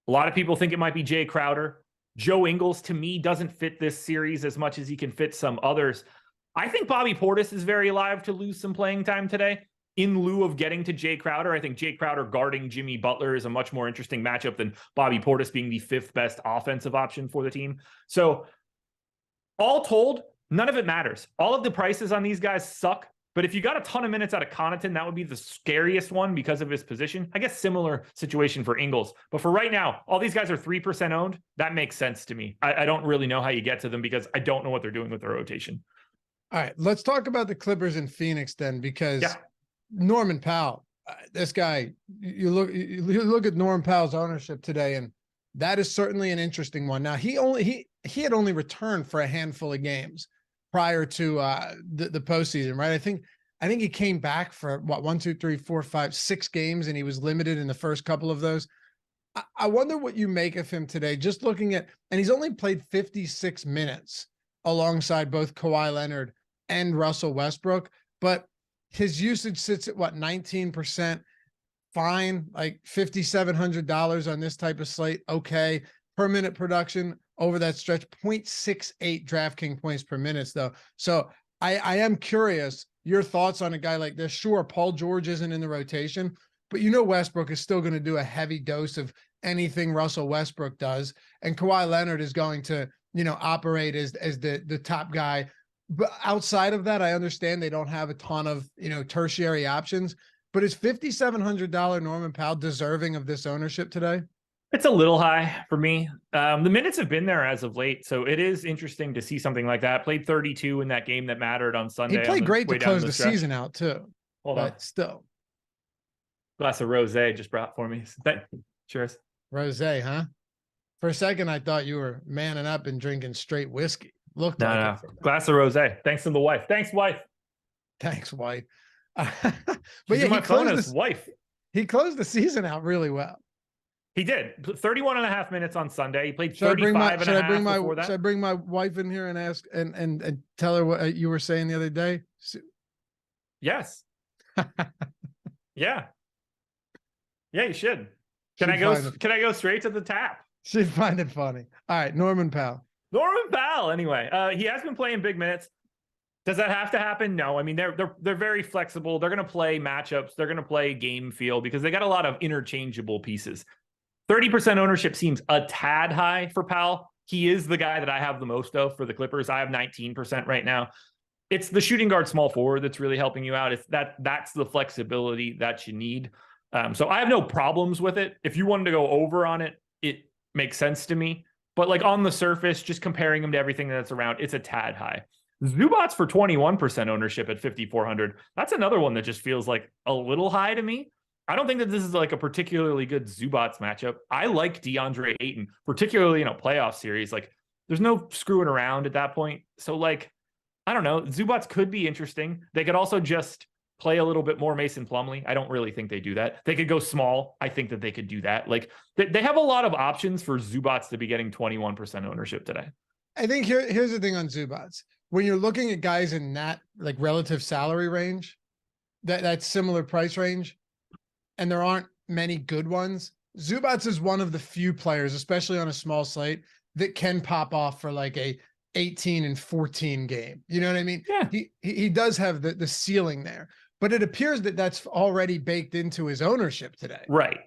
A lot of people think it might be Jay Crowder. Joe Ingles, to me, doesn't fit this series as much as he can fit some others. I think Bobby Portis is very live to lose some playing time today in lieu of getting to Jay Crowder. I think Jay Crowder guarding Jimmy Butler is a much more interesting matchup than Bobby Portis being the 5th best offensive option for the team. So all told, none of it matters. All of the prices on these guys suck. But if you got a ton of minutes out of Connaughton, that would be the scariest one because of his position. I guess similar situation for Ingles. But for right now, all these guys are 3% owned. That makes sense to me. I don't really know how you get to them because I don't know what they're doing with their rotation. All right, let's talk about the Clippers in Phoenix then, because Norman Powell, this guy, you look at Norman Powell's ownership today, and that is certainly an interesting one. Now, he had only returned for a handful of games prior to the postseason, right? I think he came back for 1, 2, 3, 4, 5, 6 games, and he was limited in the first couple of those. I wonder what you make of him today, just looking at, and he's only played 56 minutes alongside both Kawhi Leonard and Russell Westbrook, but his usage sits at 19%. Fine, like $5,700 on this type of slate. Okay, per minute production over that stretch, 0.68 DraftKings points per minute, though. So I am curious your thoughts on a guy like this. Sure, Paul George isn't in the rotation, but Westbrook is still going to do a heavy dose of anything Russell Westbrook does, and Kawhi Leonard is going to operate as the top guy. But outside of that, I understand they don't have a ton of tertiary options. But is $5,700 Norman Powell deserving of this ownership today? It's a little high for me. The minutes have been there as of late, so it is interesting to see something like that. Played 32 in that game that mattered on Sunday. He played great to close the season out too. Hold on. Still. Glass of rosé just brought for me. Cheers. Rosé, huh? For a second, I thought you were manning up and drinking straight whiskey. Looked like No. it. Glass of rosé. Thanks to the wife. Thanks, wife. Thanks, wife. But yeah, my phone as wife. He closed the season out really well. He did 31 and a half minutes on Sunday. He played 35 and a half before that. Should I bring my wife in here and ask and tell her what you were saying the other day? Yes. Yeah. Yeah, you should. Can I go straight to the tap? She'd find it funny. All right, Norman Powell. Norman Powell, anyway. He has been playing big minutes. Does that have to happen? No. I mean, they're very flexible. They're going to play matchups. They're going to play game feel because they got a lot of interchangeable pieces. 30% ownership seems a tad high for Powell. He is the guy that I have the most of for the Clippers. I have 19% right now. It's the shooting guard small forward that's really helping you out. It's that's the flexibility that you need. So I have no problems with it. If you wanted to go over on it, it makes sense to me. But like on the surface, just comparing him to everything that's around, it's a tad high. Zubac's for 21% ownership at 5,400. That's another one that just feels like a little high to me. I don't think that this is like a particularly good Zubac's matchup. I like DeAndre Ayton, particularly in a playoff series. Like there's no screwing around at that point. So like, I don't know. Zubac's could be interesting. They could also just play a little bit more Mason Plumlee. I don't really think they do that. They could go small. I think that they could do that. Like they have a lot of options for Zubac's to be getting 21% ownership today. I think here's the thing on Zubac's. When you're looking at guys in that like relative salary range, that similar price range, and there aren't many good ones, Zubac's is one of the few players, especially on a small slate, that can pop off for like a 18 and 14 game. You know what I mean? Yeah. He does have the ceiling there, but it appears that that's already baked into his ownership today. Right.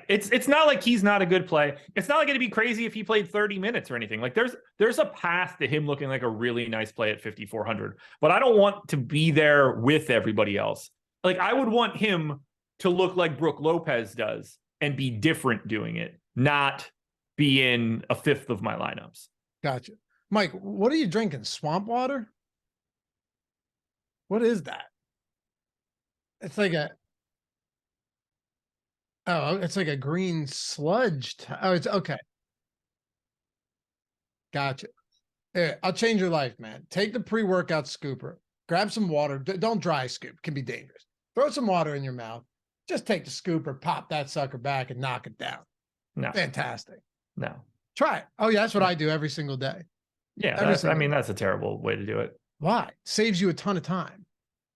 It's not like he's not a good play. It's not like it'd be crazy if he played 30 minutes or anything. Like there's a path to him looking like a really nice play at 5,400, but I don't want to be there with everybody else. Like I would want him to look like Brook Lopez does and be different doing it, not be in a fifth of my lineups. Gotcha. Mike, what are you drinking? Swamp water? What is that? It's like it's like a green sludge. Oh, it's okay. Gotcha. Here, I'll change your life, man. Take the pre-workout scooper, grab some water. Don't dry scoop. It can be dangerous. Throw some water in your mouth. Just take the scooper, pop that sucker back and knock it down. No. Fantastic. No. Try it. Oh yeah, that's what I do every single day. Yeah, that's a terrible way to do it. Why? Saves you a ton of time.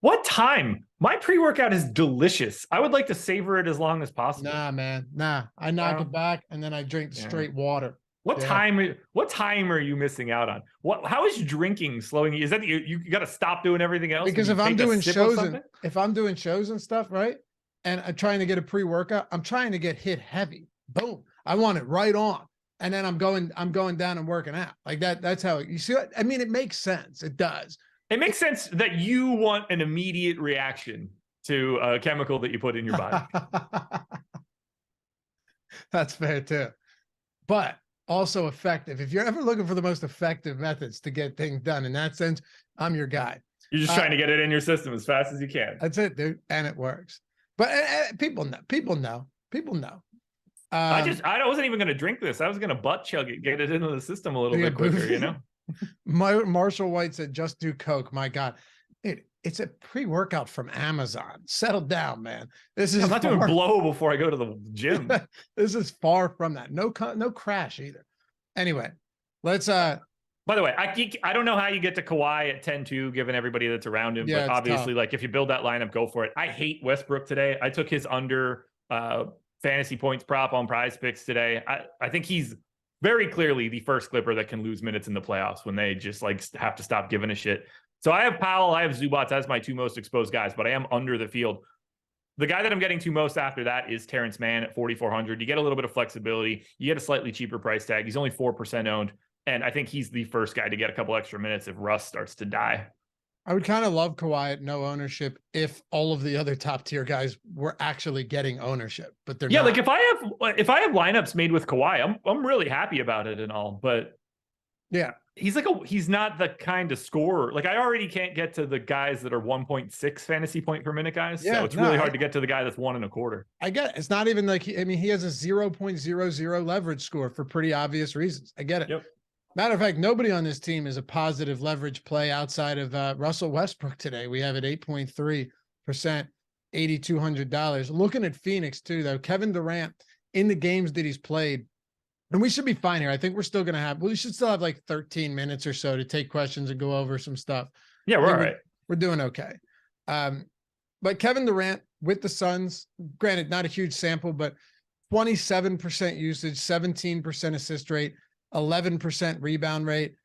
What time? My pre-workout is delicious. I would like to savor it as long as possible. Nah, man. Nah. I knock it back and then I drink straight water. What time are you missing out on? How is drinking slowing you? Is that you got to stop doing everything else? Because if I'm doing shows and stuff, right? And I'm trying to get a pre-workout, I'm trying to get hit heavy. Boom. I want it right on. And then I'm going down and working out like that. That's how you see it. I mean, it makes sense. It does. It makes sense that you want an immediate reaction to a chemical that you put in your body. That's fair too. But also effective. If you're ever looking for the most effective methods to get things done in that sense, I'm your guy. You're just trying to get it in your system as fast as you can. That's it, dude. And it works. But people know. I wasn't even going to drink this. I was going to butt chug it, get it into the system a little bit quicker, you know? Marshall White said, just do Coke. My God. It's a pre-workout from Amazon. Settle down, man. I'm not doing blow before I go to the gym. This is far from that. No crash either. Anyway, let's by the way, I don't know how you get to Kawhi at 10-2 given everybody that's around him, but obviously tough. Like if you build that lineup, go for it. I hate Westbrook today. I took his under fantasy points prop on Prize Picks today. I think he's very clearly the first Clipper that can lose minutes in the playoffs when they just like have to stop giving a shit. So I have Powell, I have Zubac as my two most exposed guys, but I am under the field. The guy that I'm getting to most after that is Terrence Mann at 4,400. You get a little bit of flexibility. You get a slightly cheaper price tag. He's only 4% owned. And I think he's the first guy to get a couple extra minutes if Russ starts to die. I would kind of love Kawhi at no ownership if all of the other top tier guys were actually getting ownership, but they're not. Like if I have lineups made with Kawhi, I'm really happy about it and all, but yeah, he's not the kind of scorer. Like I already can't get to the guys that are 1.6 fantasy point per minute guys. Yeah, so it's really hard to get to the guy that's 1.25. I get it. It's not even like, he has a 0.00 leverage score for pretty obvious reasons. I get it. Yep. Matter of fact, nobody on this team is a positive leverage play outside of Russell Westbrook today. We have it 8.3%, $8,200. Looking at Phoenix too, though, Kevin Durant in the games that he's played, and we should be fine here. I think we're still going to we should still have like 13 minutes or so to take questions and go over some stuff. Yeah, we're all right. We're doing okay. But Kevin Durant with the Suns, granted, not a huge sample, but 27% usage, 17% assist rate, 11% rebound rate.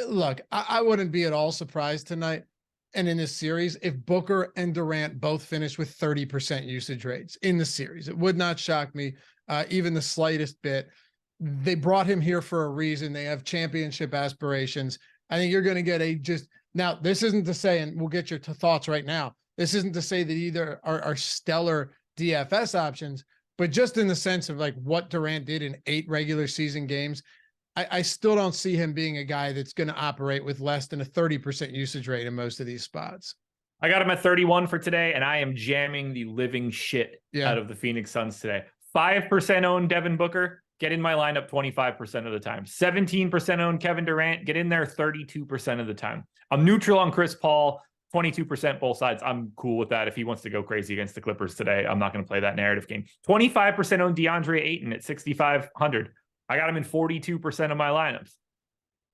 Look, I wouldn't be at all surprised tonight and in this series if Booker and Durant both finish with 30% usage rates in the series. It would not shock me even the slightest bit. They brought him here for a reason. They have championship aspirations. I think you're going to get now, this isn't to say, and we'll get your thoughts right now, this isn't to say that either are stellar DFS options, but just in the sense of like what Durant did in 8 regular season games, I still don't see him being a guy that's going to operate with less than a 30% usage rate in most of these spots. I got him at 31 for today, and I am jamming the living shit out of the Phoenix Suns today. 5% owned Devin Booker, get in my lineup 25% of the time. 17% owned Kevin Durant, get in there 32% of the time. I'm neutral on Chris Paul, 22% both sides. I'm cool with that. If he wants to go crazy against the Clippers today, I'm not going to play that narrative game. 25% owned DeAndre Ayton at 6,500. I got him in 42% of my lineups.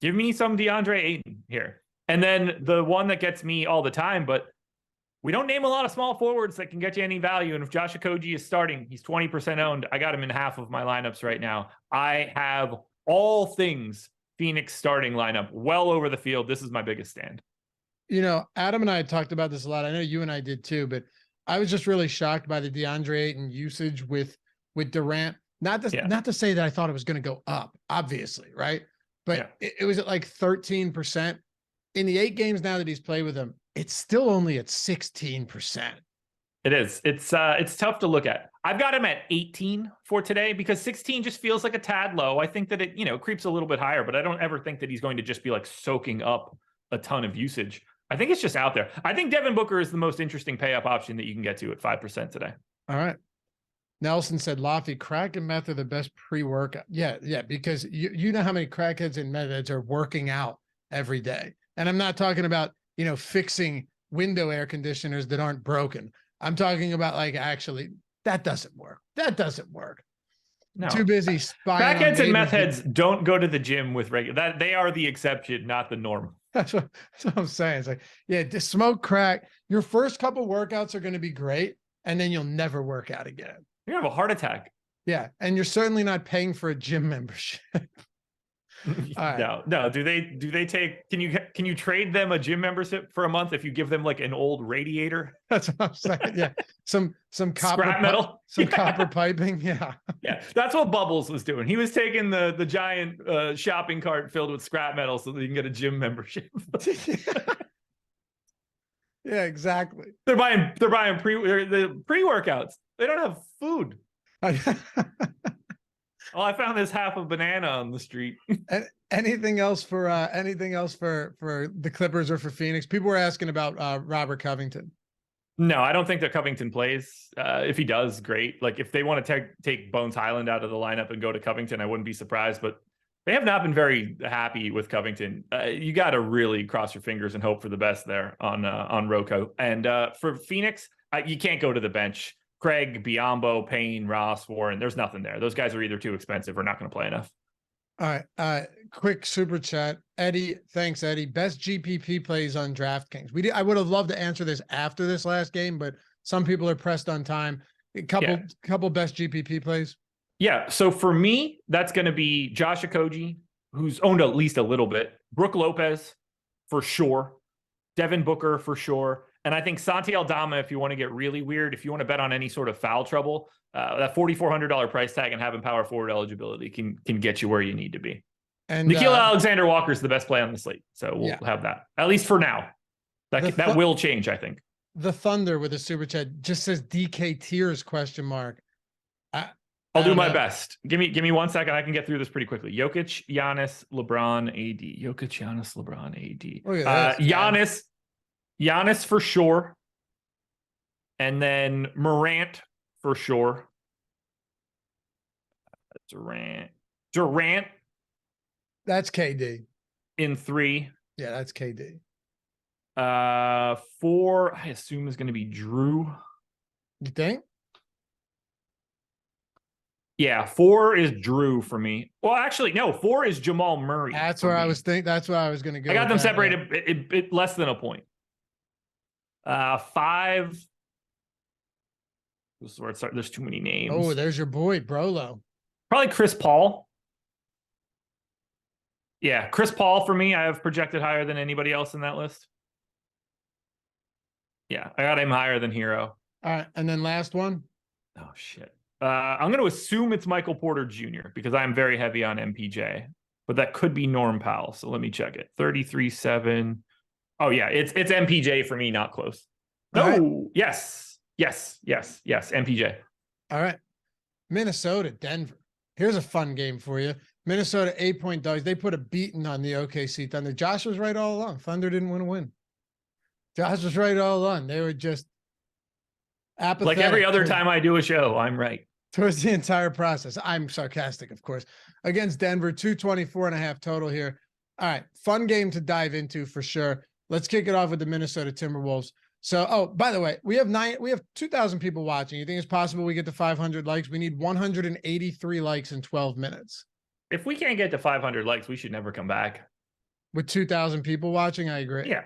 Give me some DeAndre Ayton here. And then the one that gets me all the time, but we don't name a lot of small forwards that can get you any value. And if Josh Okogie is starting, he's 20% owned. I got him in half of my lineups right now. I have all things Phoenix starting lineup well over the field. This is my biggest stand. Adam and I had talked about this a lot. I know you and I did too, but I was just really shocked by the DeAndre Ayton usage with Durant. Not to say that I thought it was going to go up, obviously, right? But it was at like 13%. In the 8 games now that he's played with him, it's still only at 16%. It is. It's tough to look at. I've got him at 18 for today because 16 just feels like a tad low. I think that it, creeps a little bit higher, but I don't ever think that he's going to just be like soaking up a ton of usage. I think it's just out there. I think Devin Booker is the most interesting pay up option that you can get to at 5% today. All right. Nelson said, Lofty, crack and meth are the best pre-workout. Yeah, because you know how many crackheads and meth are working out every day. And I'm not talking about, fixing window air conditioners that aren't broken. I'm talking about like, actually, that doesn't work. No. Too busy spying. Crackheads and meth heads don't go to the gym with regular. They are the exception, not the norm. That's what I'm saying. It's like, to smoke crack. Your first couple workouts are going to be great, and then you'll never work out again. You're gonna have a heart attack. Yeah, and you're certainly not paying for a gym membership. Right. No. Do they take? Can you trade them a gym membership for a month if you give them like an old radiator? That's what I'm saying. Yeah, some copper scrap metal, copper piping. Yeah, that's what Bubbles was doing. He was taking the giant shopping cart filled with scrap metal so that you can get a gym membership. Yeah, exactly. They're buying pre-workouts. They don't have food. I found this half a banana on the street. Anything else for the Clippers or for Phoenix? People were asking about Robert Covington. No, I don't think that Covington plays. If he does, great. Like if they want to take Bones Highland out of the lineup and go to Covington, I wouldn't be surprised. But they have not been very happy with Covington. You got to really cross your fingers and hope for the best there on Rocco. And for Phoenix, you can't go to the bench. Craig, Biyombo, Payne, Ross, Warren, there's nothing there. Those guys are either too expensive or not going to play enough. All right. Quick super chat. Eddie, thanks, Eddie. Best GPP plays on DraftKings. I would have loved to answer this after this last game, but some people are pressed on time. A couple best GPP plays. Yeah. So for me, that's going to be Josh Okogie, who's owned at least a little bit. Brooke Lopez, for sure. Devin Booker, for sure. And I think Santi Aldama, if you want to get really weird, if you want to bet on any sort of foul trouble, that $4,400 price tag and having power forward eligibility can get you where you need to be. And Nickeil Alexander-Walker is the best play on the slate. So we'll have that, at least for now. That will change, I think. The Thunder with a super chat just says DK Tears ? I'll do my best. Give me 1 second. I can get through this pretty quickly. Jokic, Giannis, LeBron, AD. Jokic, Giannis, LeBron, AD. Look at this, Giannis for sure. And then Morant for sure. Durant. That's KD. In 3. Yeah, that's KD. 4, I assume, is going to be Drew. You think? Yeah, 4 is Drew for me. Well, actually, no, 4 is Jamal Murray. That's where I was thinking. That's where I was going to go. I got them separated less than a point. 5. This is where it starts. There's too many names. Oh, there's your boy, Brolo. Probably Chris Paul. Yeah, Chris Paul for me. I have projected higher than anybody else in that list. Yeah, I got him higher than Hero. All right, and then last one. Oh, shit. I'm going to assume it's Michael Porter Jr. because I'm very heavy on MPJ, but that could be Norm Powell. So let me check it. 33-7. Oh, yeah, it's MPJ for me, not close. No, right. Yes, MPJ. All right. Minnesota, Denver. Here's a fun game for you. Minnesota 8-point dogs. They put a beating on the OKC Thunder. Josh was right all along. Thunder didn't want to win. Josh was right all along. They were just apathetic. Like every other time I do a show, I'm right. Towards the entire process. I'm sarcastic, of course. Against Denver, 224.5 total here. All right. Fun game to dive into for sure. Let's kick it off with the Minnesota Timberwolves. So, oh, by the way, we have 2,000 people watching. You think it's possible we get to 500 likes? We need 183 likes in 12 minutes. If we can't get to 500 likes, we should never come back. With 2,000 people watching, I agree. Yeah.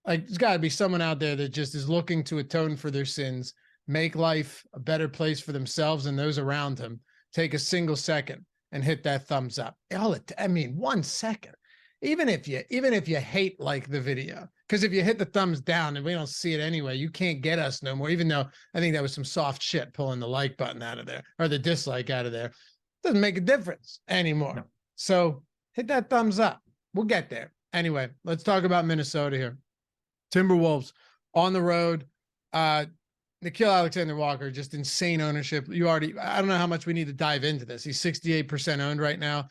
Like, there's got to be someone out there that just is looking to atone for their sins, make life a better place for themselves and those around them. Take a single second and hit that thumbs up. 1 second. Even if you hate like the video, because if you hit the thumbs down and we don't see it anyway, you can't get us no more. Even though I think that was some soft shit pulling the like button out of there or the dislike out of there. Doesn't make a difference anymore. No. So hit that thumbs up. We'll get there. Anyway, let's talk about Minnesota here. Timberwolves on the road. Nickeil Alexander-Walker, just insane ownership. I don't know how much we need to dive into this. He's 68% owned right now.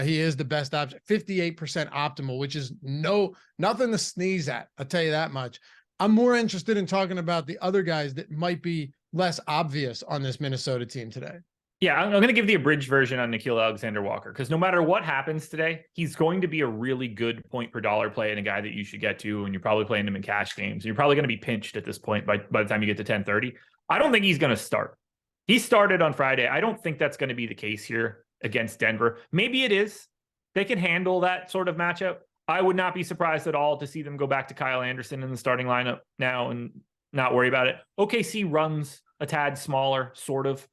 He is the best option, 58% optimal, which is nothing to sneeze at. I'll tell you that much. I'm more interested in talking about the other guys that might be less obvious on this Minnesota team today. Yeah, I'm going to give the abridged version on Nickeil Alexander-Walker because no matter what happens today, he's going to be a really good point per dollar play and a guy that you should get to, and you're probably playing him in cash games. You're probably going to be pinched at this point by the time you get to 10:30. I don't think he's going to start. He started on Friday. I don't think that's going to be the case here against Denver. Maybe it is. They can handle that sort of matchup. I would not be surprised at all to see them go back to Kyle Anderson in the starting lineup now and not worry about it. OKC runs a tad smaller, sort of.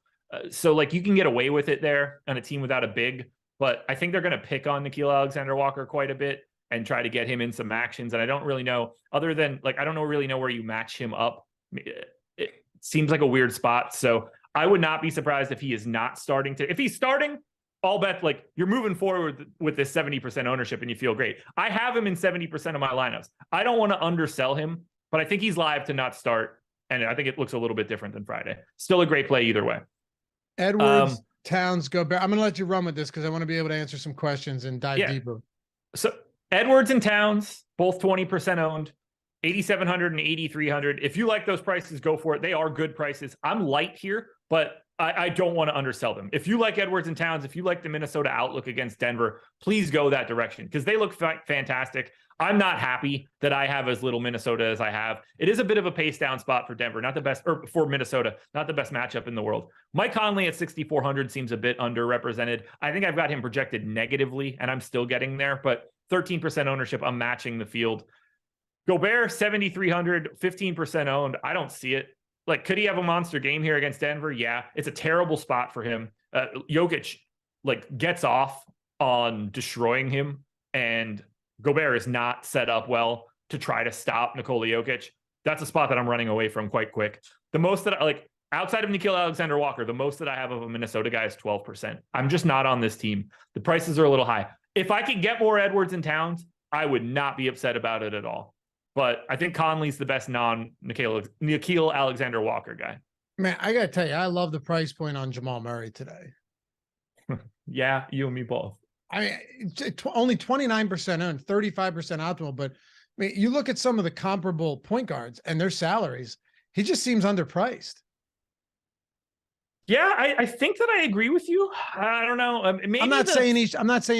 So, like, you can get away with it there on a team without a big, but I think they're going to pick on Nickeil Alexander-Walker quite a bit and try to get him in some actions. And I don't really know, other than, like, I don't really know where you match him up. It seems like a weird spot. So I would not be surprised if he is not starting to. If he's starting, I'll bet, like, you're moving forward with this 70% ownership and you feel great. I have him in 70% of my lineups. I don't want to undersell him, but I think he's live to not start. And I think it looks a little bit different than Friday. Still a great play either way. Edwards, Towns, Gobert. I'm going to let you run with this because I want to be able to answer some questions and dive deeper. So Edwards and Towns, both 20% owned, 8,700 and 8,300. If you like those prices, go for it. They are good prices. I'm light here, but I don't want to undersell them. If you like Edwards and Towns, if you like the Minnesota outlook against Denver, please go that direction because they look fantastic. I'm not happy that I have as little Minnesota as I have. It is a bit of a pace down spot for Denver, not the best, or for Minnesota, not the best matchup in the world. Mike Conley at 6,400 seems a bit underrepresented. I think I've got him projected negatively, and I'm still getting there, but 13% ownership, I'm matching the field. Gobert, 7,300, 15% owned. I don't see it. Like, could he have a monster game here against Denver? Yeah, it's a terrible spot for him. Jokic, like, gets off on destroying him, and Gobert is not set up well to try to stop Nikola Jokic. That's a spot that I'm running away from quite quick. The most that I like outside of Nickeil Alexander-Walker, the most that I have of a Minnesota guy is 12%. I'm just not on this team. The prices are a little high. If I could get more Edwards and Towns, I would not be upset about it at all. But I think Conley's the best non-Nickeil Alexander-Walker guy. Man, I got to tell you, I love the price point on Jamal Murray today. Yeah, you and me both. I mean, only 29% owned, 35% optimal. But I mean, you look at some of the comparable point guards and their salaries, he just seems underpriced. Yeah, I think that I agree with you. I don't know. Maybe I'm not saying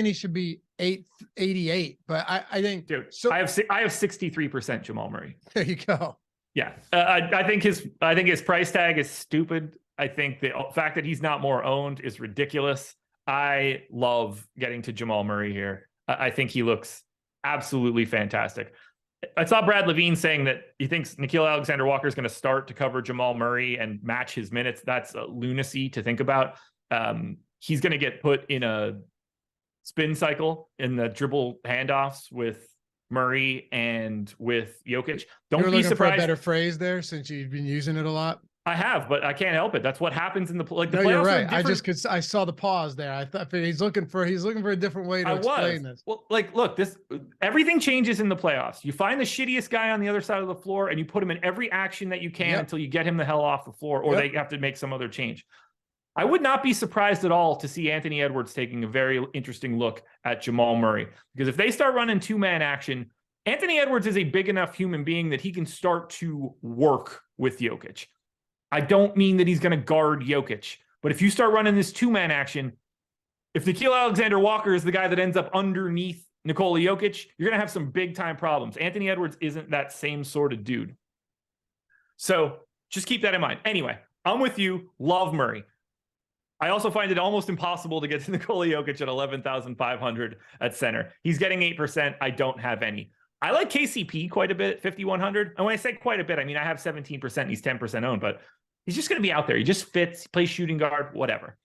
he should be 888, but I think, dude, so. I have 63% Jamal Murray. There you go. Yeah, I think his price tag is stupid. I think the fact that he's not more owned is ridiculous. I love getting to Jamal Murray here. I think he looks absolutely fantastic. I saw Brad Levine saying that he thinks Nickeil Alexander-Walker is going to start to cover Jamal Murray and match his minutes. That's lunacy to think about. He's going to get put in a spin cycle in the dribble handoffs with Murray and with Jokic. Don't be surprised. For a better phrase there, since you've been using it a lot. I have, but I can't help it. That's what happens in the playoffs. You're right. I saw the pause there. I thought he's looking for a different way to explain this. Well, look, everything changes in the playoffs. You find the shittiest guy on the other side of the floor and you put him in every action that you can until you get him the hell off the floor, or they have to make some other change. I would not be surprised at all to see Anthony Edwards taking a very interesting look at Jamal Murray, because if they start running two-man action, Anthony Edwards is a big enough human being that he can start to work with Jokic. I don't mean that he's going to guard Jokic, but if you start running this two-man action, if Nickeil Alexander-Walker is the guy that ends up underneath Nikola Jokic, you're going to have some big-time problems. Anthony Edwards isn't that same sort of dude. So just keep that in mind. Anyway, I'm with you. Love Murray. I also find it almost impossible to get to Nikola Jokic at 11,500 at center. He's getting 8%. I don't have any. I like KCP quite a bit at 5,100. And when I say quite a bit, I mean, I have 17%. He's 10% owned, but he's just going to be out there. He just fits, plays shooting guard, whatever.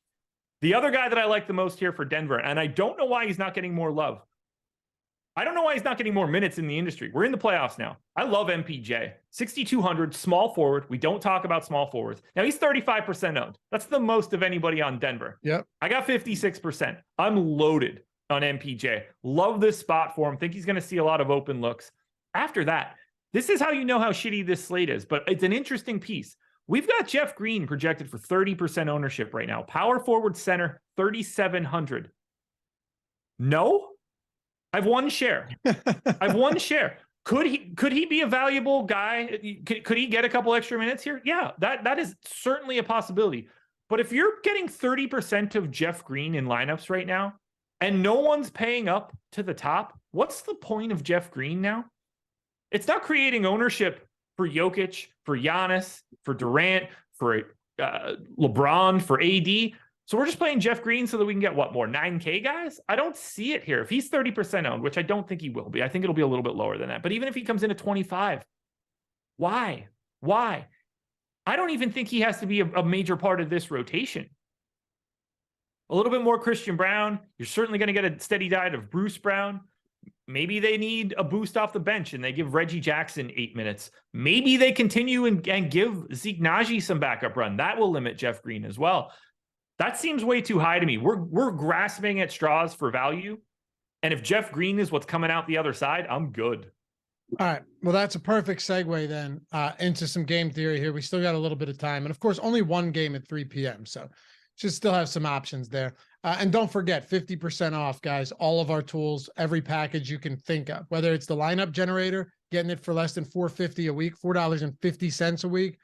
The other guy that I like the most here for Denver, and I don't know why he's not getting more love. I don't know why he's not getting more minutes in the industry. We're in the playoffs now. I love MPJ. 6,200, small forward. We don't talk about small forwards. Now he's 35% owned. That's the most of anybody on Denver. Yep. I got 56%. I'm loaded on MPJ. Love this spot for him. Think he's going to see a lot of open looks. After that, this is how you know how shitty this slate is, but it's an interesting piece. We've got Jeff Green projected for 30% ownership right now. Power forward center, 3,700. No? I've one share. I've one share. Could he be a valuable guy? Could he get a couple extra minutes here? Yeah, that is certainly a possibility. But if you're getting 30% of Jeff Green in lineups right now, and no one's paying up to the top, what's the point of Jeff Green now? It's not creating ownership for Jokic, for Giannis, for Durant, for LeBron, for AD. So we're just playing Jeff Green so that we can get what more 9K guys? I don't see it here. If he's 30% owned, which I don't think he will be, I think it'll be a little bit lower than that. But even if he comes in at 25, why? I don't even think he has to be a major part of this rotation. A little bit more Christian Brown. You're certainly going to get a steady diet of Bruce Brown. Maybe they need a boost off the bench and they give Reggie Jackson 8 minutes. Maybe they continue and give Zeke Naji some backup run. That will limit Jeff Green as well. That seems way too high to me. We're grasping at straws for value. And if Jeff Green is what's coming out the other side, I'm good. All right. Well, that's a perfect segue then into some game theory here. We still got a little bit of time. And of course, only one game at 3 p.m. So should still have some options there. And don't forget, 50% off, guys. All of our tools, every package you can think of, whether it's the lineup generator, getting it for less than $4.50 a week, $4.50 a week,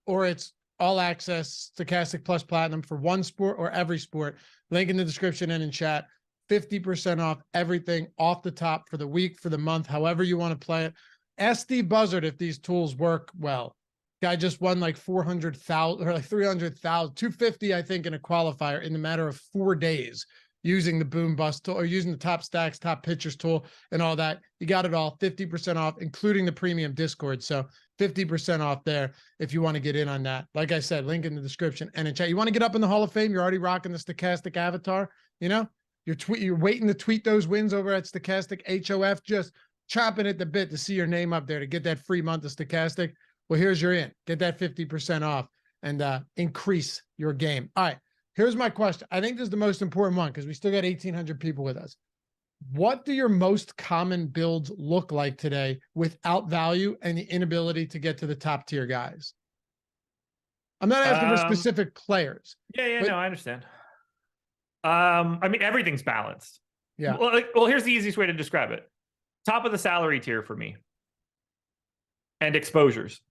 or it's all access Stokastic Plus Platinum for one sport or every sport. Link in the description and in chat. 50% off everything off the top for the week, for the month, however you want to play it. SD Buzzard if these tools work well. Guy just won like 400,000 or like 300,000, 250, I think, in a qualifier in a matter of 4 days using the Boom Bust tool or using the Top Stacks, Top Pitchers tool and all that. You got it all 50% off, including the premium Discord. So 50% off there if you want to get in on that. Like I said, link in the description and in chat. You want to get up in the Hall of Fame? You're already rocking the Stokastic avatar. You know, you're waiting to tweet those wins over at Stokastic HOF, just chopping at the bit to see your name up there to get that free month of Stokastic. Well, here's your in. Get that 50% off and increase your game. All right, here's my question. I think this is the most important one because we still got 1,800 people with us. What do your most common builds look like today without value and the inability to get to the top tier guys? I'm not asking for specific players. Yeah, no, I understand. I mean, everything's balanced. Yeah. Well, here's the easiest way to describe it. Top of the salary tier for me. And exposures.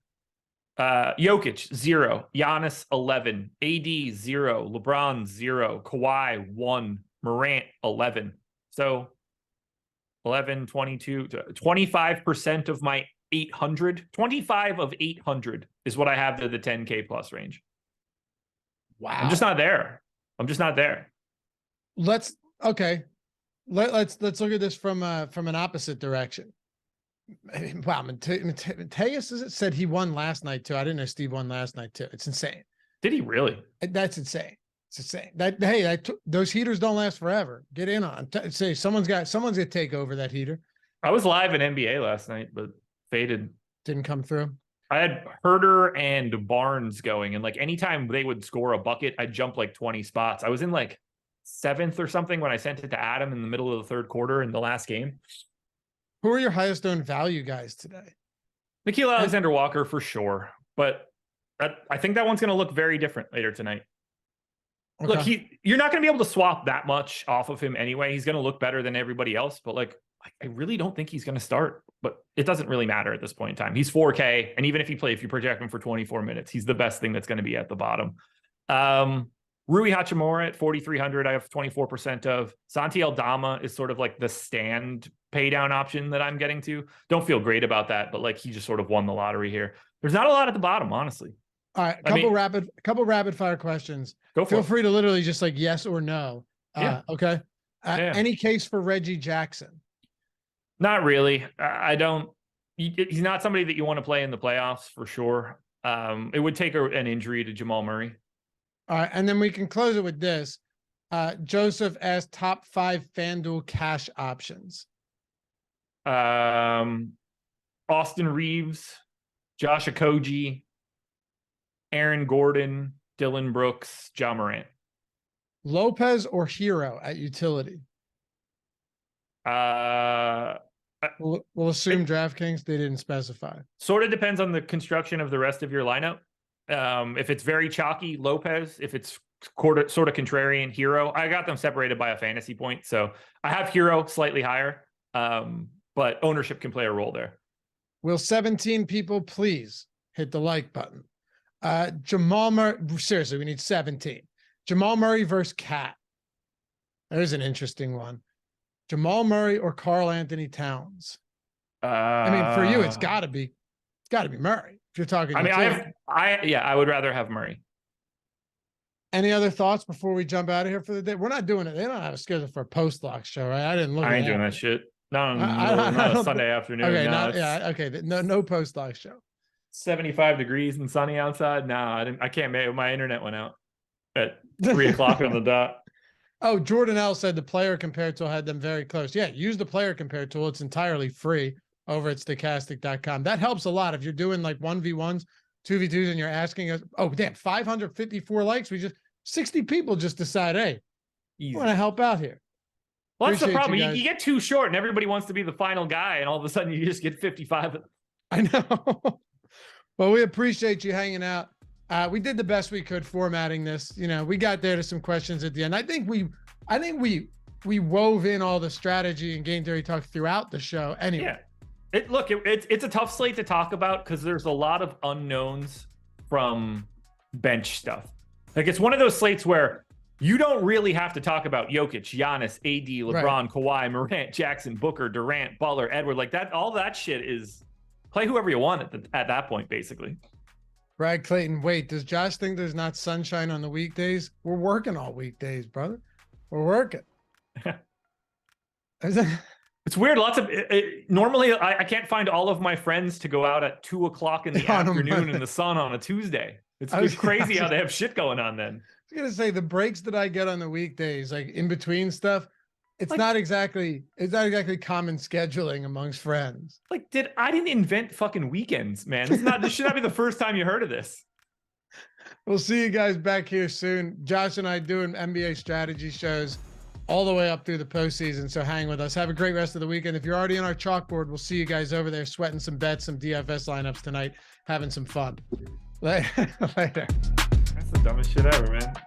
Jokic, 0. Giannis, 11. AD, 0. LeBron, 0. Kawhi, 1. Morant, 11. So 11, 22, 25% of my 800. 25 of 800 is what I have to the 10K plus range. Wow. I'm just not there. Let's look at this from an opposite direction. Wow, Mateus said he won last night too. I didn't know Steve won last night too. It's insane. Did he really? That's insane. It's insane. Those heaters don't last forever. Get in on. Say someone's got to take over that heater. I was live in NBA last night, but faded. Didn't come through. I had Herter and Barnes going, and like anytime they would score a bucket, I'd jump like 20 spots. I was in like 7th or something when I sent it to Adam in the middle of the 3rd quarter in the last game. Who are your highest owned value guys today? Nickeil Alexander-Walker for sure, but I think that one's going to look very different later tonight. Okay. Look, you're not going to be able to swap that much off of him anyway. He's going to look better than everybody else, but like I really don't think he's going to start. But it doesn't really matter at this point in time. He's 4K, and even if you project him for 24 minutes, he's the best thing that's going to be at the bottom. Rui Hachimura at 4,300, I have 24% of. Santi Aldama is sort of like the stand pay down option that I'm getting to. Don't feel great about that, but like he just sort of won the lottery here. There's not a lot at the bottom, honestly. All right, couple rapid fire questions. Feel free to literally just like yes or no. Okay. Any case for Reggie Jackson? Not really. I don't. He's not somebody that you want to play in the playoffs for sure. It would take an injury to Jamal Murray. All right, and then we can close it with this. Joseph asked top 5 FanDuel cash options. Austin Reeves, Josh Okogie, Aaron Gordon, Dylan Brooks, Ja Morant. Lopez or Hero at utility? We'll assume DraftKings. They didn't specify. Sort of depends on the construction of the rest of your lineup. If it's very chalky, Lopez. If it's sort of contrarian, Hero. I got them separated by a fantasy point, so I have Hero slightly higher, but ownership can play a role there. Will 17 people please hit the like button? Jamal Murray. Seriously, we need 17. Jamal Murray versus Cat. There's an interesting one. Jamal Murray or Karl Anthony Towns? I mean, for you, it's got to be Murray. If you're talking, I mean, I would rather have Murray. Any other thoughts before we jump out of here for the day? We're not doing it. They don't have a schedule for a post-lock show, right? I didn't look. I ain't doing that shit. No, not a Sunday afternoon. Okay, no, okay. No post-lock show. 75 degrees and sunny outside. No, I can't make it. My internet went out at 3:00 on the dot. Oh, Jordan L said the player compare tool had them very close. Yeah, use the player compare tool. It's entirely free over at Stokastic.com. That helps a lot if you're doing like 1v1s, 2v2s, and you're asking us, oh, damn, 554 likes. 60 people just decide, hey, I want to help out here. Well, that's the problem. You get too short and everybody wants to be the final guy, and all of a sudden you just get 55. I know. Well, we appreciate you hanging out. We did the best we could formatting this. You know, we got there to some questions at the end. I think we wove in all the strategy and game theory talk throughout the show. Anyway, yeah. It's a tough slate to talk about because there's a lot of unknowns from bench stuff. Like it's one of those slates where you don't really have to talk about Jokic, Giannis, AD, LeBron, right, Kawhi, Morant, Jackson, Booker, Durant, Butler, Edward. Like that, all that shit is play whoever you want at that point, basically. Brad Clayton, wait, does Josh think there's not sunshine on the weekdays? We're working all weekdays, brother. We're working. It's weird. Normally I can't find all of my friends to go out at 2:00 in the afternoon in the sun on a Tuesday. It's crazy how they have shit going on then. I was going to say the breaks that I get on the weekdays, like in between stuff, it's not exactly common scheduling amongst friends. Like, I didn't invent fucking weekends, man. This should not be the first time you heard of this. We'll see you guys back here soon. Josh and I doing NBA strategy shows all the way up through the postseason. So hang with us. Have a great rest of the weekend. If you're already on our chalkboard, we'll see you guys over there sweating some bets, some DFS lineups tonight, having some fun. Later. Dumbest shit ever, man.